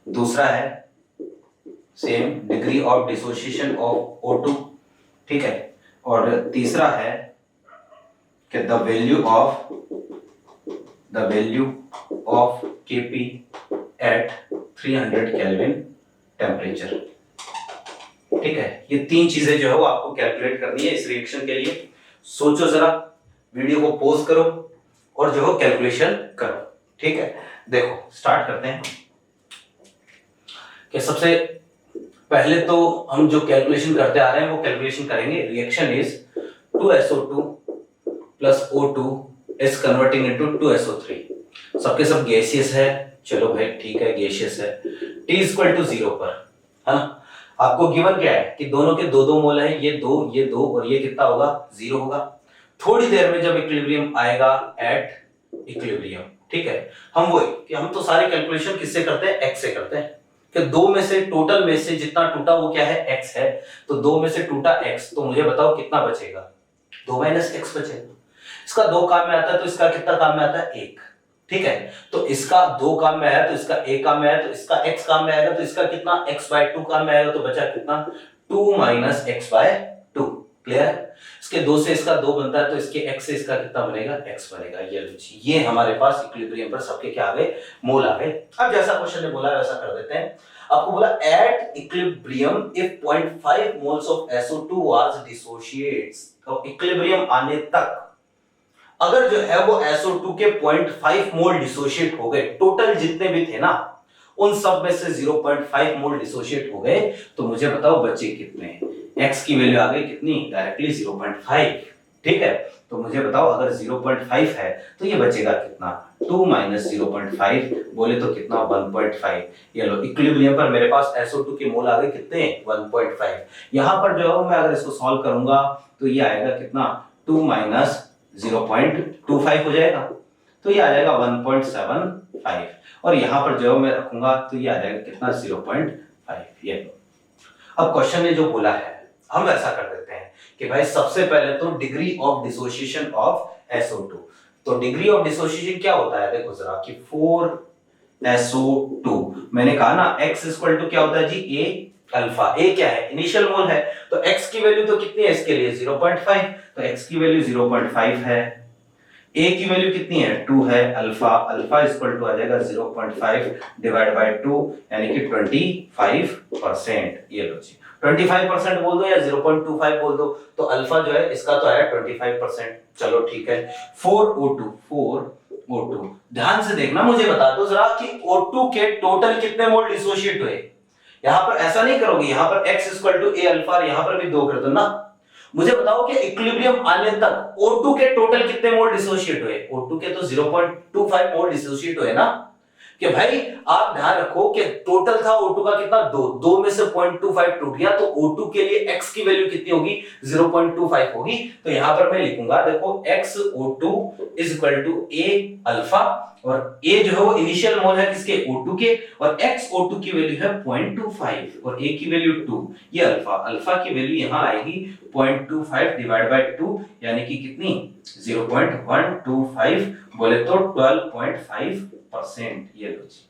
S1: दूसरा है same degree of dissociation of O2, ठीक है। और तीसरा है कि the value of Kp at 300 kelvin temperature, ठीक है। ये 3 चीजें जो है वो आपको कैलकुलेट करनी है इस रिएक्शन के लिए। सोचो जरा, वीडियो को पॉज करो और जो है कैलकुलेशन करो, ठीक है। देखो स्टार्ट करते हैं कि सबसे पहले तो हम जो कैलकुलेशन करते आ रहे हैं वो कैलकुलेशन करेंगे। Reaction is 2SO2 plus O2 is converting into 2SO3। सबके सब गैसियस है, चलो भाई ठीक है गैसियस है। T इक्वल टू 0 पर, है ना। आपको गिवन क्या है कि दोनों के दो दो मोल है, ये दो और ये कितना होगा 0 होगा। थोड़ी देर में जब इक्विलिब्रियम आएगा एट इक्विलिब्रियम, ठीक है, हम वही कि हम तो सारे कैलकुलेशन किससे करते हैं, x से करते हैं कि दो में से टोटल में से जितना टूटा वो क्या है x है, तो दो में से टूटा x, तो मुझे बताओ कितना बचेगा, 2 माइनस x बचेगा। इसका दो काम में आता है तो इसका कितना काम में आता है, एक, ठीक है। तो इसका दो काम में आया तो इसका एक काम में आया, तो इसका x काम में आएगा तो इसका कितना x/2 काम में आएगा, तो बचा कितना 2 माइनस x/2। क्लियर है। इसके दो से इसका दो बनता है तो इसके x से इसका कितना बनेगा, x बनेगा। ये हमारे पास इक्विलिब्रियम पर सबके क्या आ गए, मोल आ गए। अब जैसा क्वेश्चन ने बोला वैसा कर देते हैं। आपको बोला at equilibrium if 0.5 moles of SO2 was dissociates, तो इक्विलिब्रियम आने तक अगर जो है वो SO2 के 0.5 मोल डिसोशिएट हो गए, टोटल जितने भी थे ना उन सब में से 0.5 मोल डिसोशिएट हो गए, तो मुझे बताओ बचे कितने, x की वैल्यू आ गई कितनी, डायरेक्टली 0.5, ठीक है। तो मुझे बताओ अगर 0.5 है तो ये बचेगा कितना, 2 माइनस 0.5 बोले तो कितना 1.5। ये लो इक्विलिब्रियम पर मेरे पास SO2 के मोल आ गए कितने 1.5। यहां पर जो है मैं अगर इसको सॉल्व करूंगा तो ये आएगा कितना 2 माइनस 0.25 हो जाएगा, तो ये आ जाएगा 1.75, और यहां पर जो मैं रखूंगा तो ये आ जाएगा कितना 0.5। ये लो अब क्वेश्चन ने जो बोला है हम ऐसा कर देते हैं कि भाई सबसे पहले तो degree of dissociation of SO2। तो डिग्री ऑफ डिसोसिएशन क्या होता है, देखो जरा कि 4SO2, मैंने कहा ना x इक्वल टू क्या होता है जी a अल्फा। a क्या है, इनिशियल मोल है, तो x की वैल्यू तो कितनी है इसके लिए 0.5, तो x की वैल्यू 0.5 है, a की वैल्यू कितनी है 2 है, अल्फा अल्फा इक्वल टू आ जाएगा 0.5 डिवाइड बाय 2 यानी कि 25%। ये लो जी 25% बोल दो या 0.25 बोल दो, तो अल्फा जो है इसका तो आया 25%। चलो ठीक है। 4O2 ध्यान से देखना, मुझे बता दो जरा कि O2 के टोटल कितने मोल डिसोशिएट हुए। यहां पर ऐसा नहीं करोगे, यहां पर x equal to a alpha, यहां पर भी 2 कर दो ना। मुझे बताओ कि इक्विलिब्रियम आने तक O2 के टोटल कितने मोल डिसोशिएट हुए। O2 के तो 0.25 मोल डिसोशिएट हुए ना, कि भाई आप ध्यान रखो कि टोटल था O2 का कितना 2 में से 0.25 टूट गया, तो O2 के लिए x की वैल्यू कितनी होगी 0.25 होगी। तो यहां पर मैं लिखूंगा देखो XO2 is equal to a alpha, और a जो है वो इनिशियल मोल है किसके O2 के, और XO2 की वैल्यू है 0.25 और a की वैल्यू 2। ये अल्फा अल्फा की वैल्यू यहां आएगी 0.25 डिवाइड बाय 2 यानी कि कितनी 0.125 बोले तो 12.5%। ये लो जी,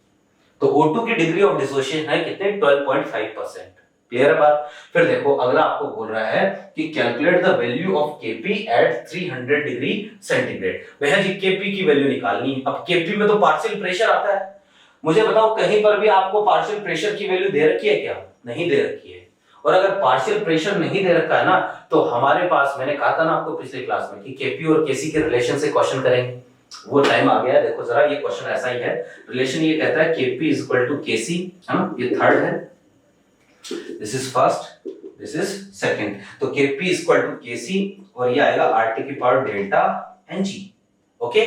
S1: तो O2 की डिग्री ऑफ डिसोसिएशन है कितने 12.5%। क्लियर है बात। फिर देखो अगला आपको बोल रहा है कि calculate the value of Kp at 300 degree centigrade. भैया जी Kp की वैल्यू निकालनी है। अब Kp में तो पार्शियल प्रेशर आता है, मुझे बताओ कहीं पर भी आपको पार्शियल प्रेशर की वैल्यू दे रखी है क्या, नहीं दे रखी है। और अगर पार्शियल प्रेशर नहीं दे रखा है ना, तो हमारे पास मैंने कहा था ना आपको पिछले क्लास में कि Kp और Kc के रिलेशन से क्वेश्चन करेंगे, वो टाइम आ गया। देखो जरा ये क्वेश्चन ऐसा ही है, रिलेशन ये कहता है Kp is equal to Kc, है ना, ये थर्ड है, this is first, this is second. तो Kp is equal to Kc और ये आएगा RT की पावर डेल्टा Ng। ओके,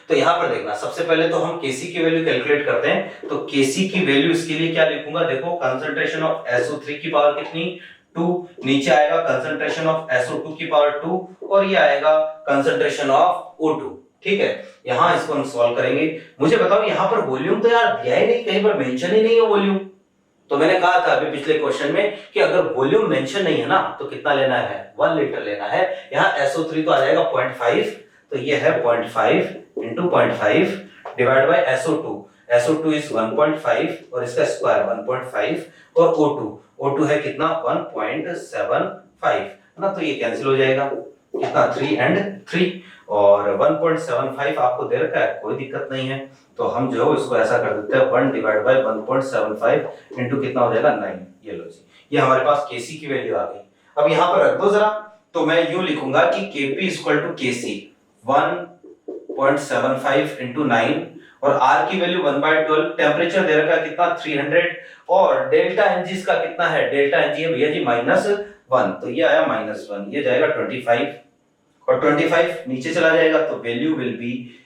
S1: तो यहां पर देखना सबसे पहले तो हम Kc की वैल्यू कैलकुलेट करते हैं। तो Kc की वैल्यू इसके लिए क्या लिखूंगा, देखो कंसंट्रेशन ऑफ SO3 की पावर कितनी 2, नीचे आएगा कंसंट्रेशन ऑफ SO2 की पावर 2 और ये आएगा कंसंट्रेशन ऑफ O2। ठीक है, यहां इसको हम सॉल्व करेंगे। मुझे बताओ यहां पर वॉल्यूम तो यार दिया ही नहीं, कहीं पर मेंशन ही नहीं है वॉल्यूम। तो मैंने कहा था अभी पिछले क्वेश्चन में कि अगर वॉल्यूम मेंशन नहीं है ना तो कितना लेना है 1 लीटर लेना है। यहां SO3 तो आ जाएगा 0.5, तो ये है 0.5 into 0.5 divide by SO2। SO2 is 1.5 और इसका स्क्वायर 1.5 और O2 है कितना 1.75 है ना, तो ये कैंसिल हो जाएगा कितना 3 and 3 और 1.75 आपको दे रखा है, कोई दिक्कत नहीं है। तो हम जो है इसको ऐसा कर देते हैं 1 डिवाइड बाय 1.75 इनटू कितना हो जाएगा 9। ये लो जी, ये हमारे पास Kc की वैल्यू आ गई। अब यहां पर रख दो जरा, तो मैं यूं लिखूंगा कि Kp equal to Kc 1.75 into 9 और R की वैल्यू 1/12, टेम्परेचर दे रखा है कितना 300 और डेल्टा Ng इसका कितना है, डेल्टा Ng है भैया जी -1, तो ये आया -1, ये जाएगा 25 और 25 नीचे चला जाएगा तो वैल्यू विल बी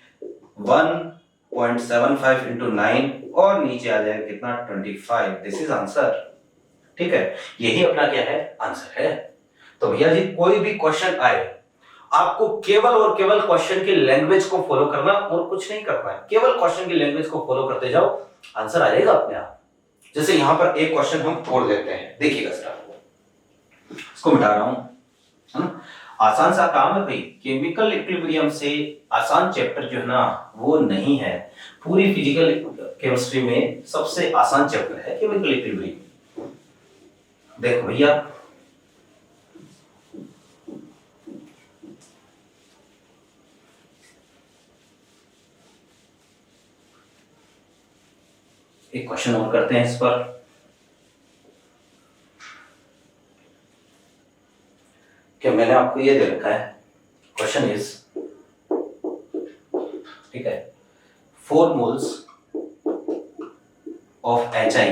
S1: 1.75 इंटू 9 और नीचे आ जाएगा कितना 25। This is answer. ठीक है, यही अपना क्या है आंसर है। तो भैया जी कोई भी क्वेश्चन आए आपको केवल और केवल क्वेश्चन की लैंग्वेज को फॉलो करना और कुछ नहीं करना है, केवल क्वेश्चन की लैंग्वेज को फॉलो करते जाओ, आंसर आ जाएगा अपने आप। जैसे यहां पर एक क्वेश्चन हम और लेते हैं, देखिएगा जरा, इसको मिटा रहा हूं, है ना। आसान सा काम है भाई, केमिकल इक्विलिब्रियम से आसान चैप्टर जो है ना वो नहीं है। पूरी फिजिकल केमिस्ट्री में सबसे आसान चैप्टर है केमिकल इक्विलिब्रियम। देखो भैया, एक क्वेश्चन और करते हैं इस पर। क्या मैंने आपको ये दे रखा है, क्वेश्चन इज, ठीक है, 4 moles of HI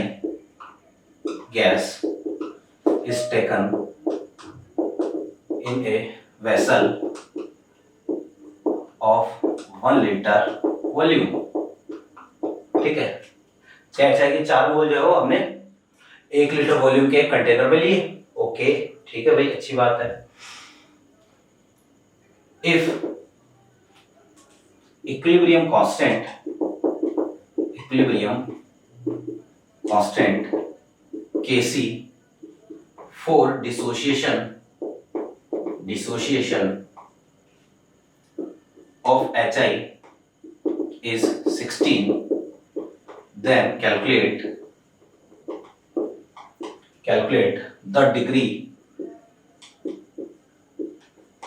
S1: gas is taken in a vessel of 1 liter volume। ठीक है, HI के 4 मोल जो है वो हमने 1 लीटर वॉल्यूम के कंटेनर में लिए। ओके ठीक है भाई, अच्छी बात है। If equilibrium constant Kc for dissociation of HI is 16, then calculate the degree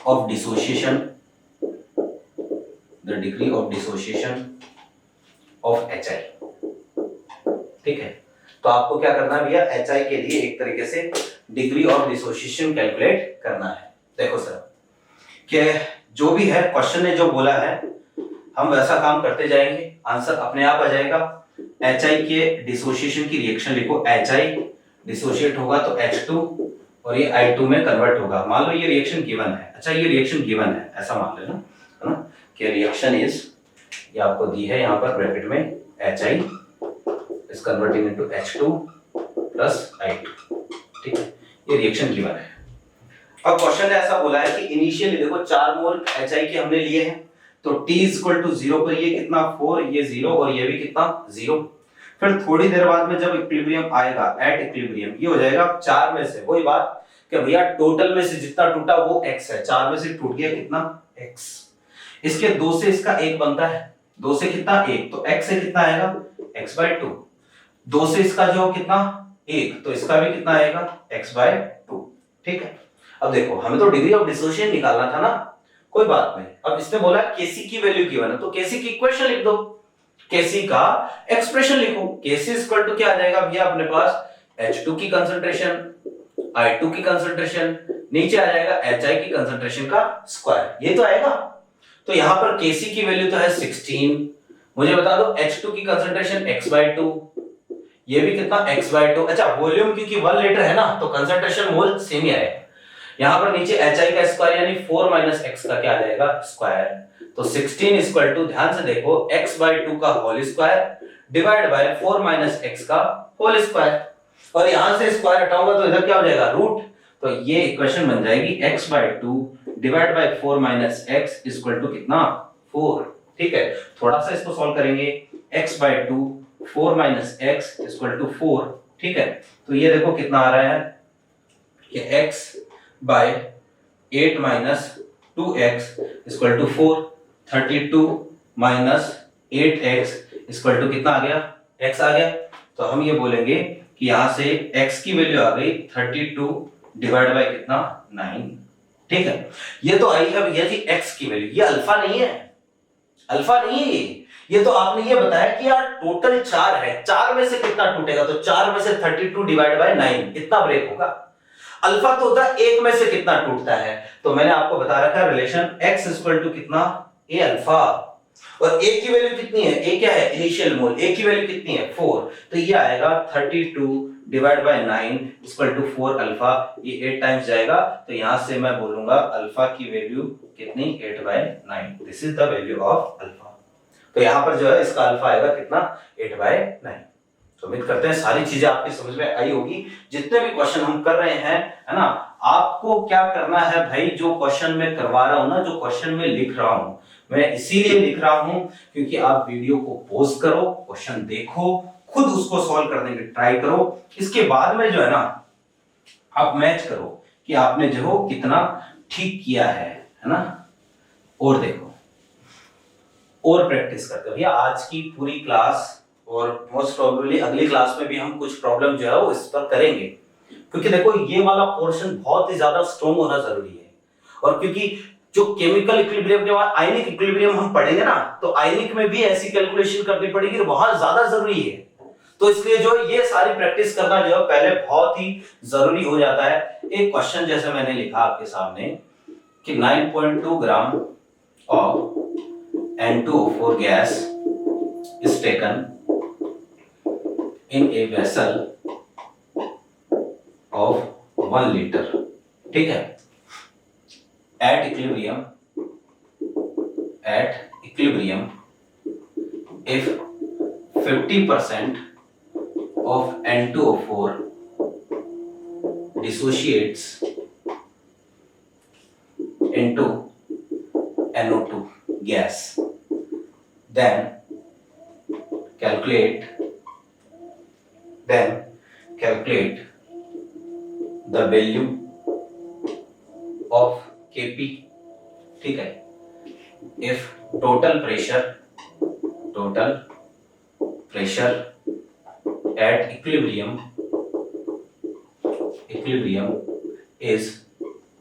S1: of dissociation of HI। ठीक है, तो आपको क्या करना है भैया, HI के लिए एक तरीके से डिग्री ऑफ डिसोसिएशन कैलकुलेट करना है। देखो सर, कि जो भी है क्वेश्चन ने जो बोला है हम वैसा काम करते जाएंगे, आंसर अपने आप आ जाएगा। HI के डिसोसिएशन की रिएक्शन लिखो, HI डिसोसिएट होगा तो H2 और ये I2 में कन्वर्ट होगा। मान लो ये रिएक्शन गिवन है, अच्छा ये रिएक्शन गिवन है ऐसा मान लेना, है ना, कि रिएक्शन इज, ये आपको दी है यहाँ पर ब्रैकेट में, HI is converting into H2 plus I2। ठीक है, ये रिएक्शन गिवन है। अब क्वेश्चन ने ऐसा बोला है कि इनिशियली देखो 4 मोल HI के हमने लिए हैं, तो T इक्वल टू 0 पर ये कितना 4, ये 0 और ये भी कितना 0। फिर थोड़ी देर बाद में जब इक्विलिब्रियम आएगा, एट इक्विलिब्रियम ये हो जाएगा 4 में से, वही बात कि भैया टोटल में से जितना टूटा वो x है, 4 में से टूट गया कितना x। इसके 2 से इसका 1 बनता है, 2 से कितना 1, तो x से कितना आएगा x/2। 2 से इसका जो कितना 1, तो इसका भी कितना आएगा x/2। ठीक है, अब देखो हमें तो डिग्री ऑफ डिसोसिएशन निकालना था ना, कोई बात नहीं। अब इसने बोला Kc की वैल्यू गिवन है, तो Kc की इक्वेशन लिख दो, Kc का एक्सप्रेशन लिखो। Kc इक्वल टू क्या आ जाएगा भैया अपने पास, H2 की कंसंट्रेशन, I2 की कंसंट्रेशन, नीचे आ जाएगा HI की कंसंट्रेशन का स्क्वायर, ये तो आएगा। तो यहां पर Kc की वैल्यू तो है 16, मुझे बता दो H2 की कंसंट्रेशन x/2, ये भी कितना x/2। अच्छा वॉल्यूम क्योंकि 1 लीटर है ना, तो कंसंट्रेशन मोल सेम ही आएगा। यहां पर नीचे HI का स्क्वायर यानी 4 - x का क्या आ जाएगा स्क्वायर, तो 16 इक्वल टू, ध्यान से देखो, x/2 का whole square divide by 4 - x का होल स्क्वायर, और यहां से स्क्वायर हटाऊंगा तो इधर क्या हो जाएगा रूट, तो ये इक्वेशन बन जाएगी x/2 divide by 4 - x equal to कितना 4। ठीक है, थोड़ा सा इसको सॉल्व करेंगे, x/2 4 - x इक्वल टू 4। ठीक है, तो ये देखो कितना आ रहा है कि x/8 - 2x equal to 4, 32 - 8x equal to कितना आ गया x आ गया। तो हम ये बोलेंगे कि यहां से x की वैल्यू आ गई 32 डिवाइड बाय कितना 9। ठीक है, ये तो आई है भैया जी x की वैल्यू, ये अल्फा नहीं है, अल्फा नहीं है ये तो आपने ये बताया कि यार टोटल 4 है, 4 में से कितना टूटेगा, तो 4 में से 32 डिवाइड बाय 9 कितना ब्रेक होगा। अल्फा तो होता है 1 में से कितना टूटता है, तो मैंने आपको बता रखा है रिलेशन x इक्वल टू कितना a अल्फा, और a की वैल्यू कितनी है, a क्या है इनिशियल मोल, a की वैल्यू कितनी है 4, तो ये आएगा 32 divide by 9 equal to 4 alpha, ये 8 टाइम्स जाएगा, तो यहां से मैं बोलूंगा अल्फा की वैल्यू कितनी, 8/9। This is the value of alpha. तो यहां पर जो है इसका अल्फा आएगा कितना, 8/9। तो उम्मीद करते हैं सारी चीजें आपकी समझ में आई होगी। जितने भी क्वेश्चन हम कर रहे हैं, है ना, आपको क्या करना है भाई, जो क्वेश्चन मैं करवा रहा हूं ना, जो क्वेश्चन मैं लिख रहा हूं, मैं इसीलिए लिख रहा हूं क्योंकि आप वीडियो को पॉज करो, क्वेश्चन देखो, खुद उसको सॉल्व करने की ट्राई करो, इसके बाद में जो है ना आप मैच करो कि आपने जो कितना ठीक किया है ना। और देखो और प्रैक्टिस करते हो भैया। आज की पूरी क्लास और मोस्ट प्रोबेबली अगली क्लास में भी हम कुछ प्रॉब्लम जो है वो इस पर करेंगे, क्योंकि देखो ये वाला पोर्शन बहुत ही ज्यादा स्ट्रॉन्ग होना जरूरी है। और क्योंकि जो केमिकल इक्विलिब्रियम के बाद आयनिक इक्विलिब्रियम हम पढ़ेंगे ना, तो आयनिक में भी ऐसी कैलकुलेशन करनी पड़ेगी, बहुत ज्यादा जरूरी है। तो इसलिए जो ये सारी प्रैक्टिस करना जो है पहले बहुत ही जरूरी हो जाता है। एक क्वेश्चन जैसे मैंने लिखा आपके सामने कि 9.2 gram of N2O4 gas is taken in a vessel of 1 liter, ठीक है, at equilibrium if 50% of N2O4 dissociates into NO2 gas, then calculate the value of Kp, ठीक है, if total pressure at equilibrium is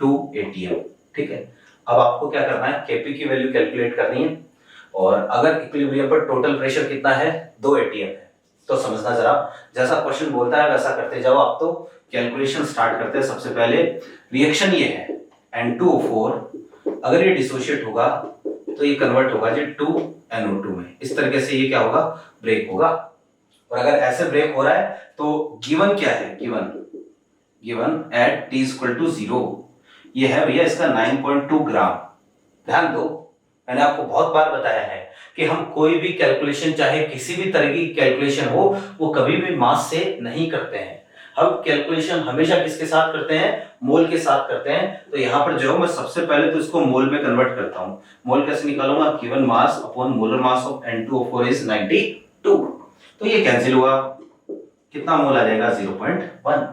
S1: 2 atm, ठीक है। अब आपको क्या करना है, Kp की वैल्यू कैलकुलेट करनी है, और अगर इक्विलिब्रियम पर टोटल प्रेशर कितना है, 2 atm है, तो समझना जरा, जैसा क्वेश्चन बोलता है वैसा करते जाओ। आप तो कैलकुलेशन स्टार्ट करते हैं। सबसे पहले रिएक्शन ये है, N2O4 अगर ये डिसोशिएट होगा तो ये कन्वर्ट होगा जी 2NO2 में, इस तरीके से ये क्या होगा, ब्रेक होगा। और अगर ऐसे ब्रेक हो रहा है तो गिवन क्या है, गिवन एट t = 0 ये है भैया इसका 9.2 ग्राम। ध्यान दो, मैंने आपको बहुत बार बताया है कि हम कोई भी कैलकुलेशन, चाहे किसी भी तरह की कैलकुलेशन हो, वो कभी भी मास से नहीं करते हैं। हम कैलकुलेशन हमेशा किसके साथ करते हैं, मोल के साथ करते हैं। तो यहाँ पर जो मैं सबसे पहले तो इसको मोल में कन्वर्ट करता हूँ। मोल कैसे निकालूंगा, given mass upon molar mass of N2O4 is 92, तो ये कैंसिल हुआ, कितना मोल आ जाएगा, 0.1।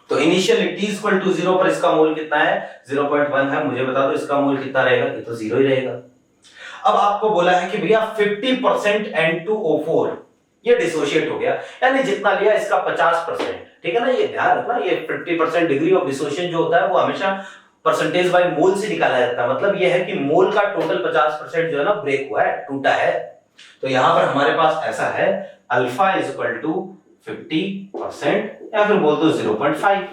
S1: तो इनिशियली t = 0 पर इसका मोल कितना है, 0.1 है। मुझे बता दो इसका मोल कितना रहेगा, ये तो 0 ही रहेगा। अब आपको बोला है कि भैया 50% N2O4 ये डिसोशिएट हो गया, यानी जितना लिया इसका 50%, ठीक है ना। ये ध्यान रखना, ये 50% डिग्री ऑफ डिसोसिएशन जो होता है वो हमेशा परसेंटेज बाय मोल से निकाला जाता है। मतलब ये है कि मोल का टोटल 50% जो है ना ब्रेक हुआ है, टूटा है। तो यहां पर हमारे पास ऐसा है, अल्फा इज इक्वल टू 50% या फिर बोल दो 0.5,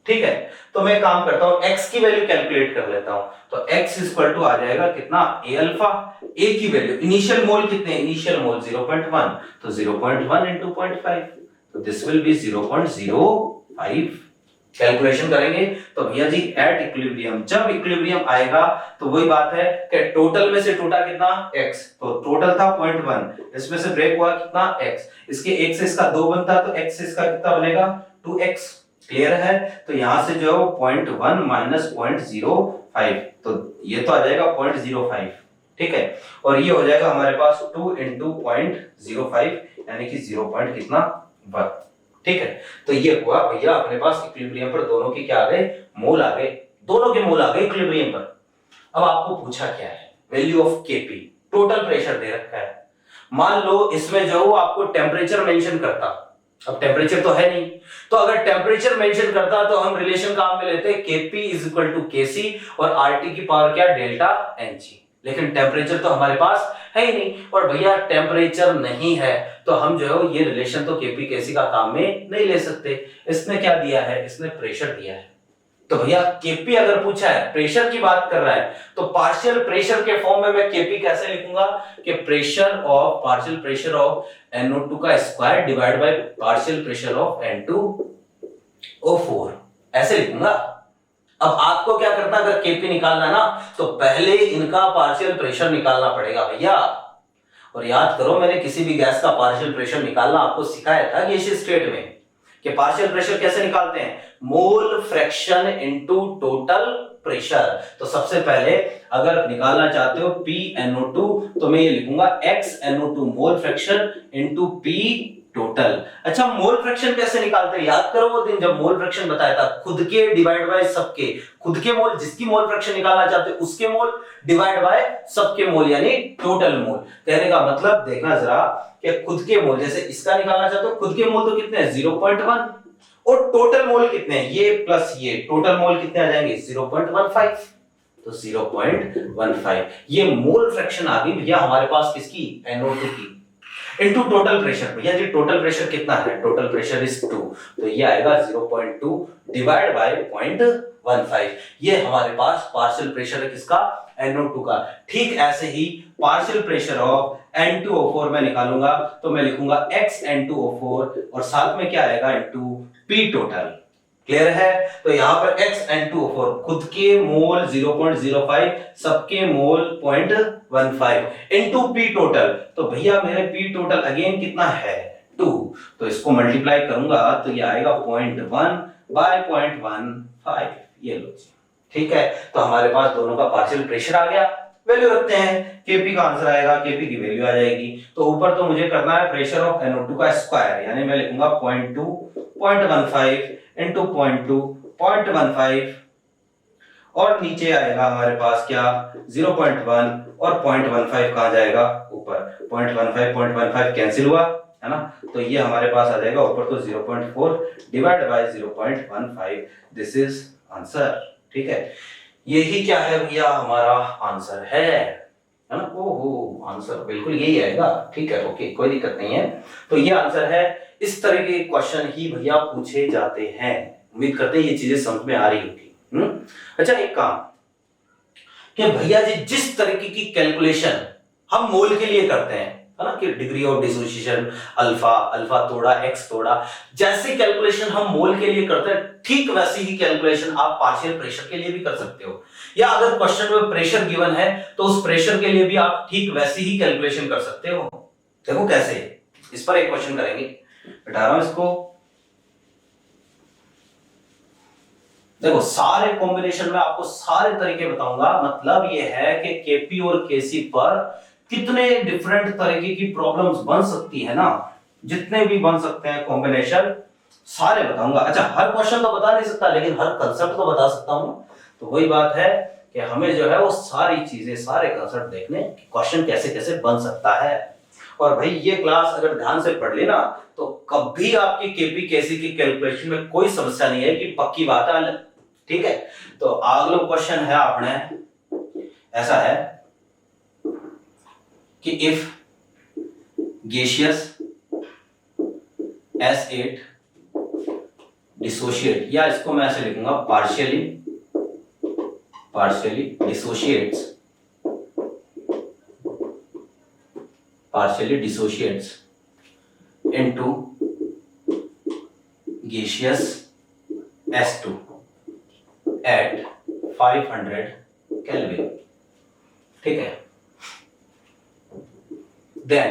S1: ठीक है। तो मैं काम करता हूं, x की वैल्यू कैलकुलेट कर लेता हूं। तो x इक्वल टू आ जाएगा कितना, a अल्फा। a की वैल्यू, इनिशियल मोल कितने, इनिशियल मोल 0.1, तो 0.1 into 0.5, तो दिस विल बी 0.05। कैलकुलेशन करेंगे तो भैया जी एट इक्विलिब्रियम, जब इक्विलिब्रियम आएगा तो वही बात है कि टोटल में से टूटा कितना, x, तो टोटल था 0.1, इसमें से ब्रेक हुआ कितना, x, इसके 1 से इसका 2 बनता, तो x से इसका कितना बनेगा, 2x। क्लियर है। तो यहां से जो है 0.1 माइनस 0.05, तो ये तो आ जाएगा 0.05, ठीक है। और ये हो जाएगा हमारे पास 2 into 0.05 यानी कि 0. कितना, 1, ठीक है। तो ये हुआ भैया अपने पास इक्विलिब्रियम पर दोनों के क्या आ गए, मोल आ गए, दोनों के मोल आ गए इक्विलिब्रियम पर। अब आपको पूछा क्या है, value of Kp, total pressure दे रखा है। मान लो इसमें जो वो आपको टेम्परेचर मेंशन करता, अब टेम्परेचर तो है नहीं, तो अगर टेम्परेचर मेंशन करता तो हम रिलेशन काम में लेते Kp = Kc और RT की पावर क्या, डेल्टा Ng। लेकिन टेम्परेचर तो हमारे पास है ही नहीं, और भैया टेम्परेचर नहीं है तो हम जो है ये रिलेशन तो Kp Kc का काम में नहीं ले सकते। इसने क्या दिया है, इसने प्रेशर दिया है, तो भैया केपी अगर पूछा है, प्रेशर की बात कर रहा है, तो पार्शियल प्रेशर के फॉर्म में मैं केपी कैसे लिखूंगा कि पार्शियल प्रेशर ऑफ NO2 का square divide by partial pressure of N2O4, ऐसे लिखूंगा। अब आपको क्या करना, अगर केपी निकालना ना तो पहले इनका पार्शियल प्रेशर निकालना पड़ेगा भैया। और याद करो, मैंने किसी भी गैस का पार्शियल प्रेशर निकालना आपको सिखाया था गैसियस स्टेट में कि पार्शियल प्रेशर कैसे निकालते हैं, mole fraction into total pressure. तो सबसे पहले अगर निकालना चाहते हो PNO2 तो मैं ये लिखूंगा XNO2 mole fraction into P total. अच्छा, मोल फ्रैक्शन कैसे निकालते हैं, याद करो वो दिन जब मोल फ्रैक्शन बताया था, खुद के डिवाइड बाय सबके, खुद के मोल जिसकी मोल फ्रैक्शन निकालना चाहते हो उसके मोल डिवाइड बाय सबके मोल, यानी टोटल मोल। कहने का मतलब देखना जरा कि खुद के मोल, जैसे इसका निकालना चाहते हो, खुद के मोल तो कितने हैं 0.1 और टोटल मोल कितने हैं, ये प्लस ये, टोटल मोल कितने आ जाएंगे 0.15। तो 0.15 ये मोल फ्रैक्शन आ गई भैया हमारे पास किसकी, NO2 की, इनटू टोटल प्रेशर। भैया जी टोटल प्रेशर कितना है, टोटल प्रेशर इज 2, तो ये आएगा 0.2 डिवाइड बाय 0.15। ये हमारे पास पार्शियल प्रेशर है किसका, NO2 का। ठीक ऐसे ही पार्शियल प्रेशर ऑफ N2O4 मैं निकालूंगा तो मैं लिखूंगा XN2O4 और साथ में क्या आएगा इनटू P टोटल। क्लियर है, तो यहां पर XN2O4 खुद के मोल 0.05, सबके मोल 0.15 इनटू P टोटल। तो भैया मेरे P टोटल अगेन कितना है 2, तो इसको मल्टीप्लाई करूंगा तो ये आएगा 0.1 बाय 0.15, ये लो जी। ठीक है, तो हमारे पास दोनों का पार्शियल प्रेशर आ गया। वैल्यू रखते हैं, केपी का आंसर आएगा, केपी की वैल्यू आ जाएगी। तो ऊपर तो मुझे करना है प्रेशर ऑफ NO2 का स्क्वायर, यानी मैं लिखूंगा 0.2 0.15 इनटू 0.2 0.15 और नीचे आएगा हमारे पास क्या 0.1 और 0.15 कहां जाएगा ऊपर, 0.15 0.15 कैंसिल हुआ है ना, तो ये हमारे पास आ जाएगा ऊपर तो 0.4 divide by 0.15। This is answer. ठीक है, यही क्या है भैया हमारा आंसर है ना। ओहो, आंसर बिल्कुल यही आएगा। ठीक है, ओके, कोई दिक्कत नहीं है। तो ये आंसर है। इस तरह के क्वेश्चन ही भैया पूछे जाते हैं। उम्मीद करते हैं ये चीजें समझ में आ रही होगी। अच्छा, एक काम कि भैया जी जिस तरीके की कैलकुलेशन हम मोल के लिए करते हैं है ना, कि degree of dissociation alpha, alpha तोड़ा एक्स तोड़ा, जैसी कैलकुलेशन हम मोल के लिए करते हैं ठीक वैसी ही कैलकुलेशन आप पार्शियल प्रेशर के लिए भी कर सकते हो। या अगर क्वेश्चन में प्रेशर गिवन है तो उस प्रेशर के लिए भी आप ठीक वैसी ही कैलकुलेशन कर सकते हो। देखो कैसे, इस पर एक क्वेश्चन करेंगे, बैठा रहा हूं इसको। देखो सारे कॉम्बिनेशन में आपको सारे तरीके बताऊंगा। मतलब ये है कि केपी और केसी पर कितने डिफरेंट तरीके की प्रॉब्लम्स बन सकती है ना, जितने भी बन सकते हैं कॉम्बिनेशन सारे बताऊंगा। अच्छा, हर क्वेश्चन तो बता नहीं सकता लेकिन हर कंसेप्ट तो बता सकता हूं। तो वही बात है कि हमें जो है वो सारी चीजें, सारे कंसेप्ट देखने, क्वेश्चन कैसे कैसे बन सकता है। और भाई ये क्लास अगर ध्यान से पढ़ ली ना तो कभी आपकी केपी केसी की कैलकुलेशन में कोई समस्या नहीं है, कि पक्की बात है। ठीक है, तो अगला क्वेश्चन है आपने, ऐसा है कि इफ गैसियस S8 डिसोशिएट, या इसको मैं ऐसे लिखूंगा partially dissociates into gaseous S2 at 500 Kelvin। ठीक है, then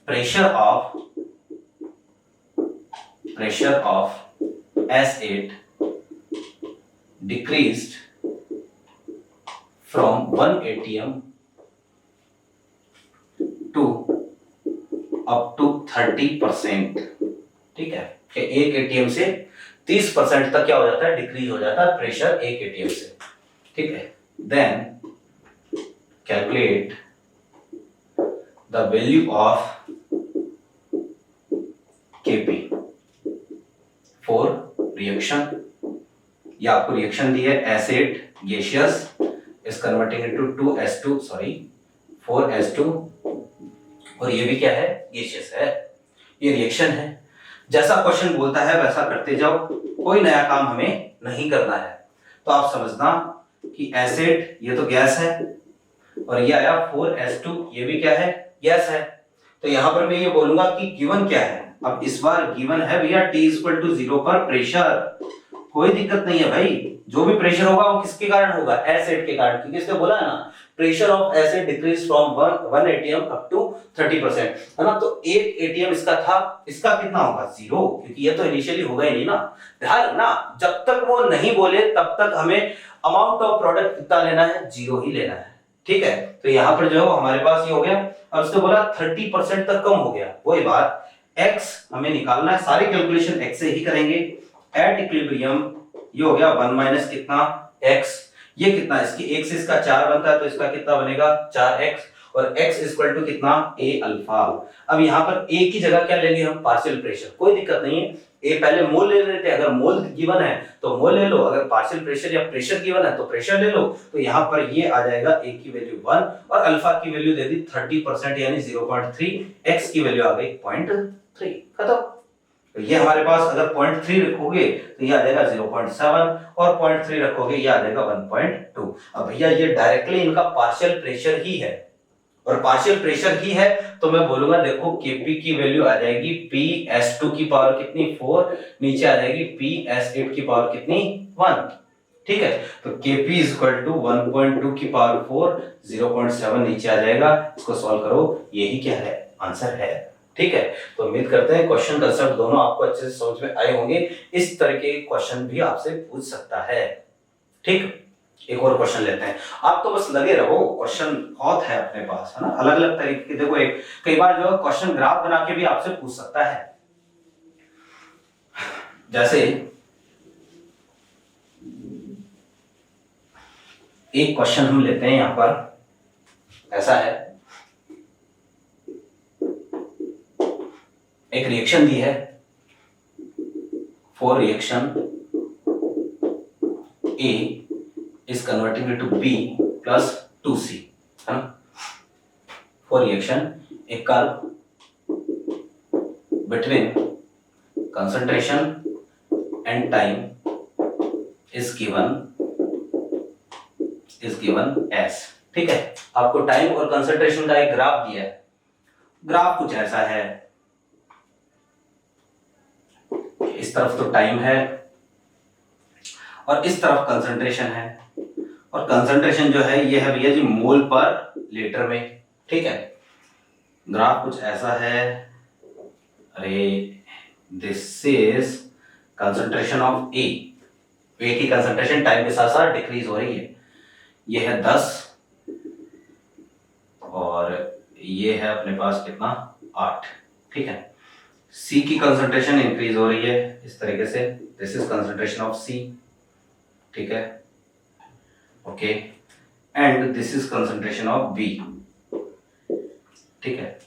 S1: pressure of S8 decreased from 1 atm to up to 30%। ठीक है, कि 1 एटीएम से 30% तक क्या हो जाता है, डिक्रीज हो जाता है प्रेशर 1 एटीएम से। ठीक है, then calculate the value of KP for reaction. या आपको रिएक्शन दी है S8 gaseous is converting into 4S2 और ये भी क्या है, गैसियस है। ये रिएक्शन है। जैसा क्वेश्चन बोलता है वैसा करते जाओ, कोई नया काम हमें नहीं करना है। तो आप समझना कि एसिड ये तो गैस है, और ये आया 4s2 ये भी क्या है, गैस है। तो यहां पर मैं ये बोलूंगा कि गिवन क्या है। अब इस बार गिवन है भैया T=0 पर प्रेशर। कोई दिक्कत नहीं है भाई, जो भी प्रेशर होगा वो किसके कारण होगा, एसिड के कारण, क्योंकि इसने बोला है ना pressure of acid decrease from 1 ATM up to 30%, है ना। तो 1 एटीएम इसका था, इसका कितना होगा 0, क्योंकि ये तो इनिशियली होगा ही नहीं ना। ध्यान ना, जब तक वो नहीं बोले तब तक हमें अमाउंट ऑफ प्रोडक्ट कितना लेना है, 0 ही लेना है, ठीक है। तो यहां पर जो हमारे पास ये हो गया। अब उसने बोला 30% तक कम हो गया, वही बात x हमें निकालना है, सारी कैलकुलेशन x से ही करेंगे। एट इक्विलिब्रियम ये हो गया 1 माइनस कितना x, ये कितना, इसकी 1 से इसका 4 बनता है तो इसका कितना बनेगा 4x, और x इक्वल टू कितना a अल्फा। अब यहाँ पर a की जगह क्या लेंगे हम, पार्शियल प्रेशर, कोई दिक्कत नहीं है, a पहले मोल ले लेते हैं, अगर मोल गिवन है तो मोल ले लो, अगर पार्शियल प्रेशर या प्रेशर गिवन है तो प्रेशर ले लो। तो यहाँ पर ये आ जाएगा a की वैल्यू 1 और अल्फा की वैल्यू दे दी 30% यानी 0.3, x की वैल्यू आ गई 0.3, खत्म। तो ये हमारे पास अगर 0.3 रखोगे तो ये आ जाएगा 0.7 और 0.3 रखोगे ये आ जाएगा 1.2। अब भैया ये डायरेक्टली इनका पार्शियल प्रेशर ही है, और पार्शियल प्रेशर ही है तो मैं बोलूंगा देखो Kp की वैल्यू आ जाएगी Ps2 की पावर कितनी 4, नीचे आ जाएगी Ps8 की पावर कितनी 1, ठीक है। तो Kp इक्वल टू 1.2 की पावर 4, 0.7 नीचे आ जाएगा, इसको सॉल्व करो, यही क्या है आंसर है, ठीक है। तो उम्मीद करते हैं क्वेश्चन कंसेप्ट दोनों आपको अच्छे से समझ में आए होंगे। इस तरह के क्वेश्चन भी आपसे पूछ सकता है, ठीक। एक और क्वेश्चन लेते हैं, आप तो बस लगे रहो, क्वेश्चन बहुत है अपने पास, है ना, अलग अलग तरीके के। देखो एक कई बार जो क्वेश्चन ग्राफ बना के भी आपसे पूछ सकता है, जैसे एक क्वेश्चन हम लेते हैं यहां पर, ऐसा है, एक रिएक्शन दी है, for reaction A is converting it to B plus 2C, है ना। For reaction a curve between concentration and time is given as, ठीक है। आपको टाइम और कंसंट्रेशन का एक ग्राफ दिया है, ग्राफ कुछ ऐसा है, इस तरफ तो टाइम है और इस तरफ कंसंट्रेशन है, और कंसंट्रेशन जो है ये है भैया जी मोल पर लीटर में, ठीक है। ग्राफ कुछ ऐसा है, अरे दिस इज कंसंट्रेशन ऑफ ए की कंसंट्रेशन टाइम के साथ साथ डिक्रीज हो रही है, ये है 10 और ये है अपने पास कितना 8, ठीक है। सी की कंसंट्रेशन इंक्रीज हो रही है इस तरीके से, this is concentration of C, ठीक है, okay, and this is concentration of B, ठीक है,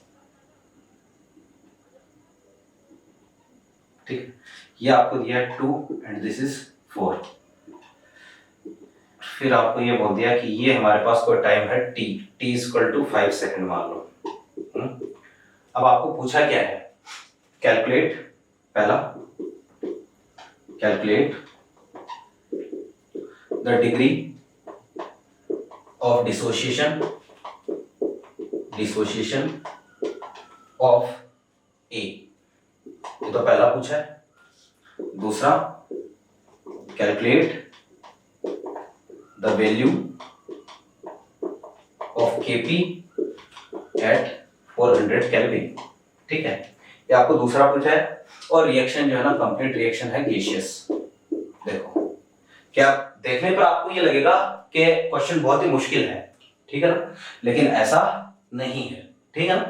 S1: ठीक। ये आपको दिया है 2 एंड दिस इज 4, फिर आपको ये बोल दिया कि ये हमारे पास कोई टाइम है t इक्वल टू 5 सेकंड मान लो। अब आपको पूछा क्या है, कैलकुलेट, पहला calculate the degree of dissociation of A, ये तो पहला पूछा है। दूसरा calculate the value of Kp at 400 kelvin, ठीक है, ये आपको दूसरा पूछा है। और रिएक्शन जो है ना कंप्लीट रिएक्शन है गैसियस। देखो क्या देखने पर आपको ये लगेगा कि क्वेश्चन बहुत ही मुश्किल है, ठीक है ना, लेकिन ऐसा नहीं है, ठीक है ना।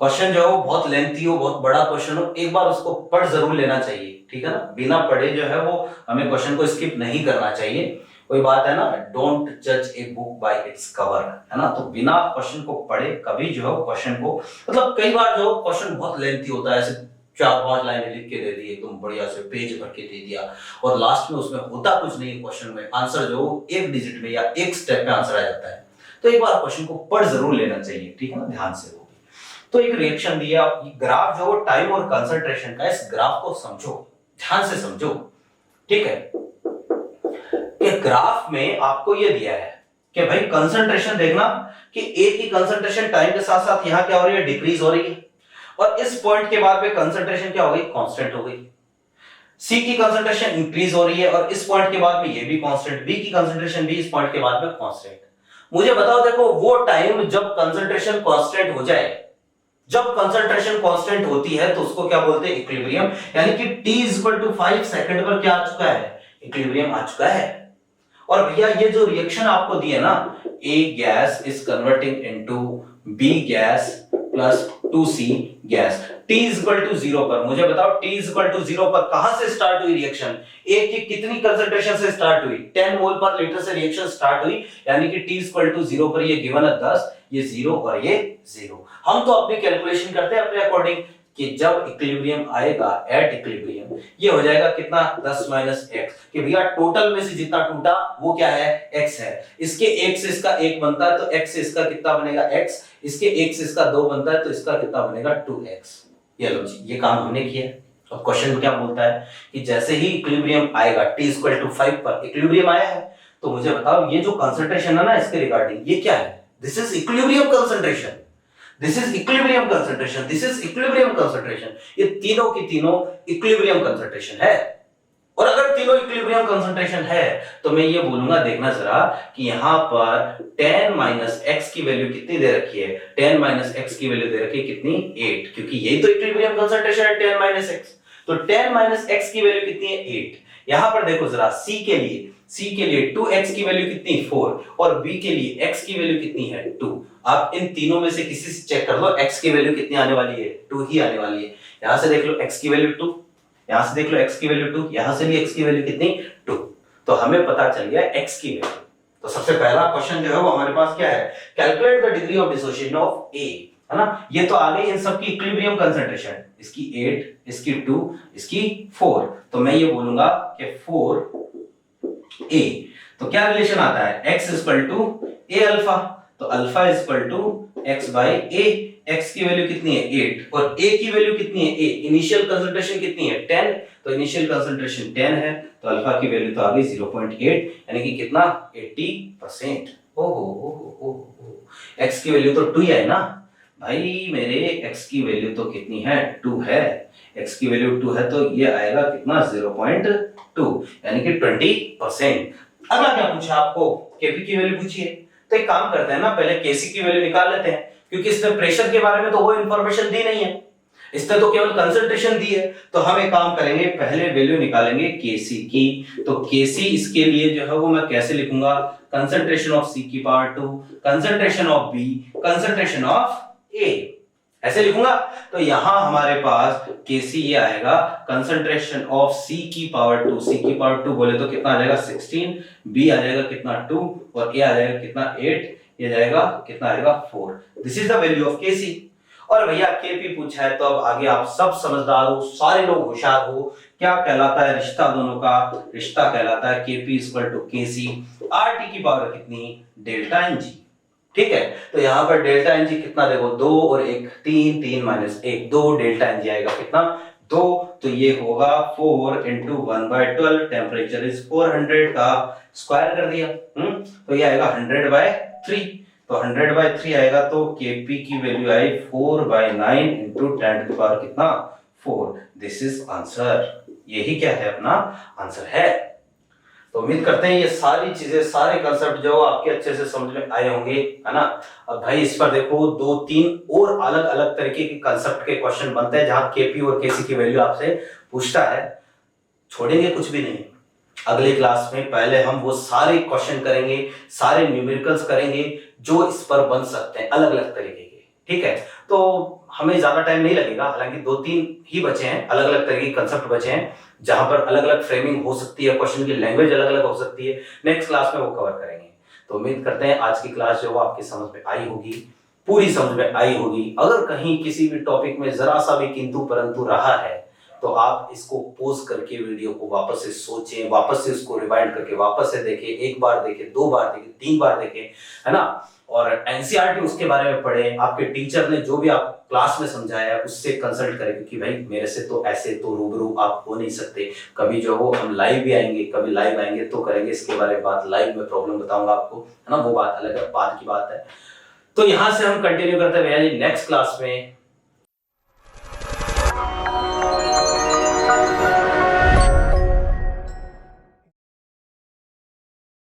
S1: क्वेश्चन जो है वो बहुत लेंथी हो, बहुत बड़ा क्वेश्चन हो, एक बार उसको पढ़ जरूर लेना चाहिए, ठीक है ना। बिना पढ़े जो है वो हमें क्वेश्चन को स्किप नहीं करना चाहिए। कोई बात है ना, डोंट जज a book by its cover, है ना। तो बिना क्वेश्चन को पढ़े कभी जो है क्वेश्चन को, मतलब कई बार जो क्वेश्चन बहुत लेंथी होता है, ऐसे 4-5 लाइनें लिख के दे दी एकदम बढ़िया से, पेज भर के दे दिया, और लास्ट में उसमें होता कुछ नहीं, क्वेश्चन में आंसर जो एक डिजिट में या एक स्टेप में आंसर आ जाता है। तो एक बार क्वेश्चन को पढ़ जरूर लेना चाहिए, ठीक है ना, ध्यान से होगी। तो एक रिएक्शन दिया, ग्राफ जो टाइम और कंसंट्रेशन का, इस ग्राफ को समझो, ध्यान से समझो, ठीक है। कि भाई ग्राफ में आपको ये दिया है कि भाई कंसंट्रेशन देखना कि ए की कंसंट्रेशन टाइम के साथ साथ यहां क्या हो रही है, डिक्रीज हो रही है, और इस पॉइंट के बाद में कंसंट्रेशन क्या हो गई, कांस्टेंट हो गई। सी की कंसंट्रेशन इंक्रीज हो रही है और इस पॉइंट के बाद में ये भी कांस्टेंट, बी की कंसंट्रेशन भी इस पॉइंट के बाद में कांस्टेंट। मुझे बताओ देखो वो टाइम जब कंसंट्रेशन कांस्टेंट हो जाए, जब कंसंट्रेशन कांस्टेंट होती है तो उसको क्या बोलते हैं, इक्विलिब्रियम। यानी कि t 5 सेकंड पर क्या आ चुका है, इक्विलिब्रियम आ चुका है। और भैया ये जो रिएक्शन आपको दी है ना, A gas is converting into B gas plus 2C gas, T equal to 0 पर, मुझे बताओ T इक्वल टू 0 पर कहां से स्टार्ट हुई रिएक्शन, A की कितनी कंसंट्रेशन से स्टार्ट हुई, 10 मोल पर लीटर से रिएक्शन स्टार्ट हुई। यानी कि T इक्वल टू 0 पर ये गिवन है 10, ये 0 और ये 0। हम तो अपनी कैलकुलेशन करते हैं अपने अकॉर्डिंग कि जब इक्विलिब्रियम आएगा, एट इक्विलिब्रियम ये हो जाएगा कितना, 10 माइनस एक्स, कि भैया टोटल में से जितना टूटा वो क्या है, x है। इसके 1 से इसका 1 बनता है तो x से इसका कितना बनेगा, x, इसके 1 से इसका 2 बनता है तो इसका कितना बनेगा, 2x। ये लो जी, ये काम हमने किया। अब क्वेश्चन क्या बोलता है कि जैसे ही इक्विलिब्रियम आएगा t इक्वल टू 5 पर, इक्विलिब्रियम आया है तो मुझे बताओ ये जो कंसंट्रेशन है ना इसके रिगार्डिंग, ये क्या है, this is equilibrium concentration, this is equilibrium concentration, this is equilibrium concentration. ये तीनों की तीनों इक्विलिब्रियम कंसंट्रेशन है। और अगर तीनों इक्विलिब्रियम कंसंट्रेशन है तो मैं ये बोलूंगा, देखना जरा कि यहां पर 10 माइनस एक्स की वैल्यू कितनी दे रखी है, 10 माइनस एक्स की वैल्यू दे रखी है कितनी, 8, क्योंकि यही तो इक्विलिब्रियम कंसंट्रेशन है 10 माइनस एक्स। तो 10 माइनस एक्स की वैल्यू कितनी है, 8। यहां पर देखो जरा सी के लिए 2x की वैल्यू कितनी, 4, और b के लिए x की वैल्यू कितनी है, 2। आप इन तीनों में से किसी से चेक कर लो x की वैल्यू कितनी आने वाली है, 2 ही आने वाली है। यहां से देख लो x की वैल्यू 2, यहां से देख लो x की वैल्यू 2, यहां से भी x की वैल्यू कितनी, 2। तो हमें पता चल गया x की वैल्यू। तो सबसे पहला क्वेश्चन जो है वो हमारे पास क्या है, calculate the degree of dissociation of A, है ना। ये तो आ गई इन सब की इक्विलिब्रियम कंसंट्रेशन, इसकी 8, इसकी 2, इसकी 4। तो मैं ये बोलूंगा कि 4A, तो क्या रिलेशन आता है, x equal to a alpha, तो alpha equal to x by a। x की वैल्यू कितनी है, 8, और a की वैल्यू कितनी है, a इनिशियल कंसंट्रेशन कितनी है, 10, तो इनिशियल कंसंट्रेशन 10 है, तो अल्फा की वैल्यू तो आ गई 0.8, यानी कि कितना, 80%। ओहो, x की वैल्यू तो 2 ही है ना भाई मेरे, x की वैल्यू तो कितनी है, 2 है, x की वैल्यू 2 है, तो ये आएगा कितना, 0.2, यानी कि 20%। अगला क्या पूछा आपको, Kp की वैल्यू पूछी है, तो एक काम करते हैं ना, पहले Kc की वैल्यू निकाल लेते हैं, क्योंकि इसने प्रेशर के बारे में तो वो इंफॉर्मेशन दी नहीं है, इसने तो केवल कंसंट्रेशन दी है। तो हम एक काम करेंगे, पहले वैल्यू निकालेंगे Kc की। तो Kc इसके लिए जो है वो मैं कैसे लिखूंगा, कंसंट्रेशन ऑफ C की power 2, concentration of B, concentration of A, ऐसे लिखूंगा। तो यहां हमारे पास Kc ये आएगा कंसंट्रेशन ऑफ C की पावर 2, C की पावर 2 बोले तो कितना आ जाएगा, 16, B आ जाएगा कितना, 2, और A आ जाएगा कितना, 8, ये जाएगा कितना आएगा, 4। This is the value of Kc। और भैया Kp पूछा है तो अब आगे आप सब समझदार हो, सारे लोग होशियार हो। क्या कहलाता है रिश्ता, दोनों का रिश्ता कहलाता है Kp Kc, RT की पावर कितनी, डेल्टा Ng, ठीक है। तो यहां पर डेल्टा Ng कितना, देखो 2 और 1, 3, 3 माइनस 1, 2, डेल्टा Ng आएगा कितना, 2, तो ये होगा 4 इंटू 1/12, टेम्परेचर इज 400 का स्क्वायर कर दिया, तो ये आएगा 100/3, तो 100/3 आएगा, तो Kp की वैल्यू आई 4/9 इंटू 10 टू द पावर कितना, 4। दिस इज आंसर, यही क्या है, अपना आंसर है। तो उम्मीद करते हैं ये सारी चीजें, सारे कंसेप्ट जो आपके अच्छे से समझ में आए होंगे, है ना। अब भाई इस पर देखो 2-3 और अलग अलग तरीके के कंसेप्ट के क्वेश्चन बनते हैं जहां Kp और Kc की वैल्यू आपसे पूछता है। छोड़ेंगे कुछ भी नहीं, अगले क्लास में पहले हम वो सारे क्वेश्चन करेंगे, सारे न्यूमेरिकल्स करेंगे जो इस पर बन सकते हैं अलग अलग तरीके के, ठीक है। तो हमें ज्यादा टाइम नहीं लगेगा, हालांकि 2-3 ही बचे हैं, अलग अलग तरीके के कंसेप्ट बचे हैं जहां पर अलग अलग फ्रेमिंग हो सकती है, क्वेश्चन की लैंग्वेज अलग अलग हो सकती है। नेक्स्ट क्लास में वो कवर करेंगे। तो उम्मीद करते हैं आज की क्लास जो वो आपकी समझ में आई होगी, पूरी समझ में आई होगी। अगर कहीं किसी भी टॉपिक में जरा सा भी किंतु परंतु रहा है तो आप इसको पॉज करके वीडियो को वापस से सोचें, वापस से उसको रिवाइंड करके वापस से देखें, 1 बार देखें, 2 बार देखें, 3 बार देखें, है ना। और एनसीईआरटी उसके बारे में पढ़े, आपके टीचर ने जो भी आप क्लास में समझाया है उससे कंसल्ट करें, क्योंकि भाई मेरे से तो ऐसे तो रूबरू आप हो नहीं सकते। कभी जो हो हम लाइव भी आएंगे, कभी लाइव आएंगे तो करेंगे इसके बारे में बात, लाइव में प्रॉब्लम बताऊंगा आपको, है ना, वो बात अलग है, बात की बात है। तो यहां से हम कंटिन्यू करते हैं भैया जी नेक्स्ट क्लास में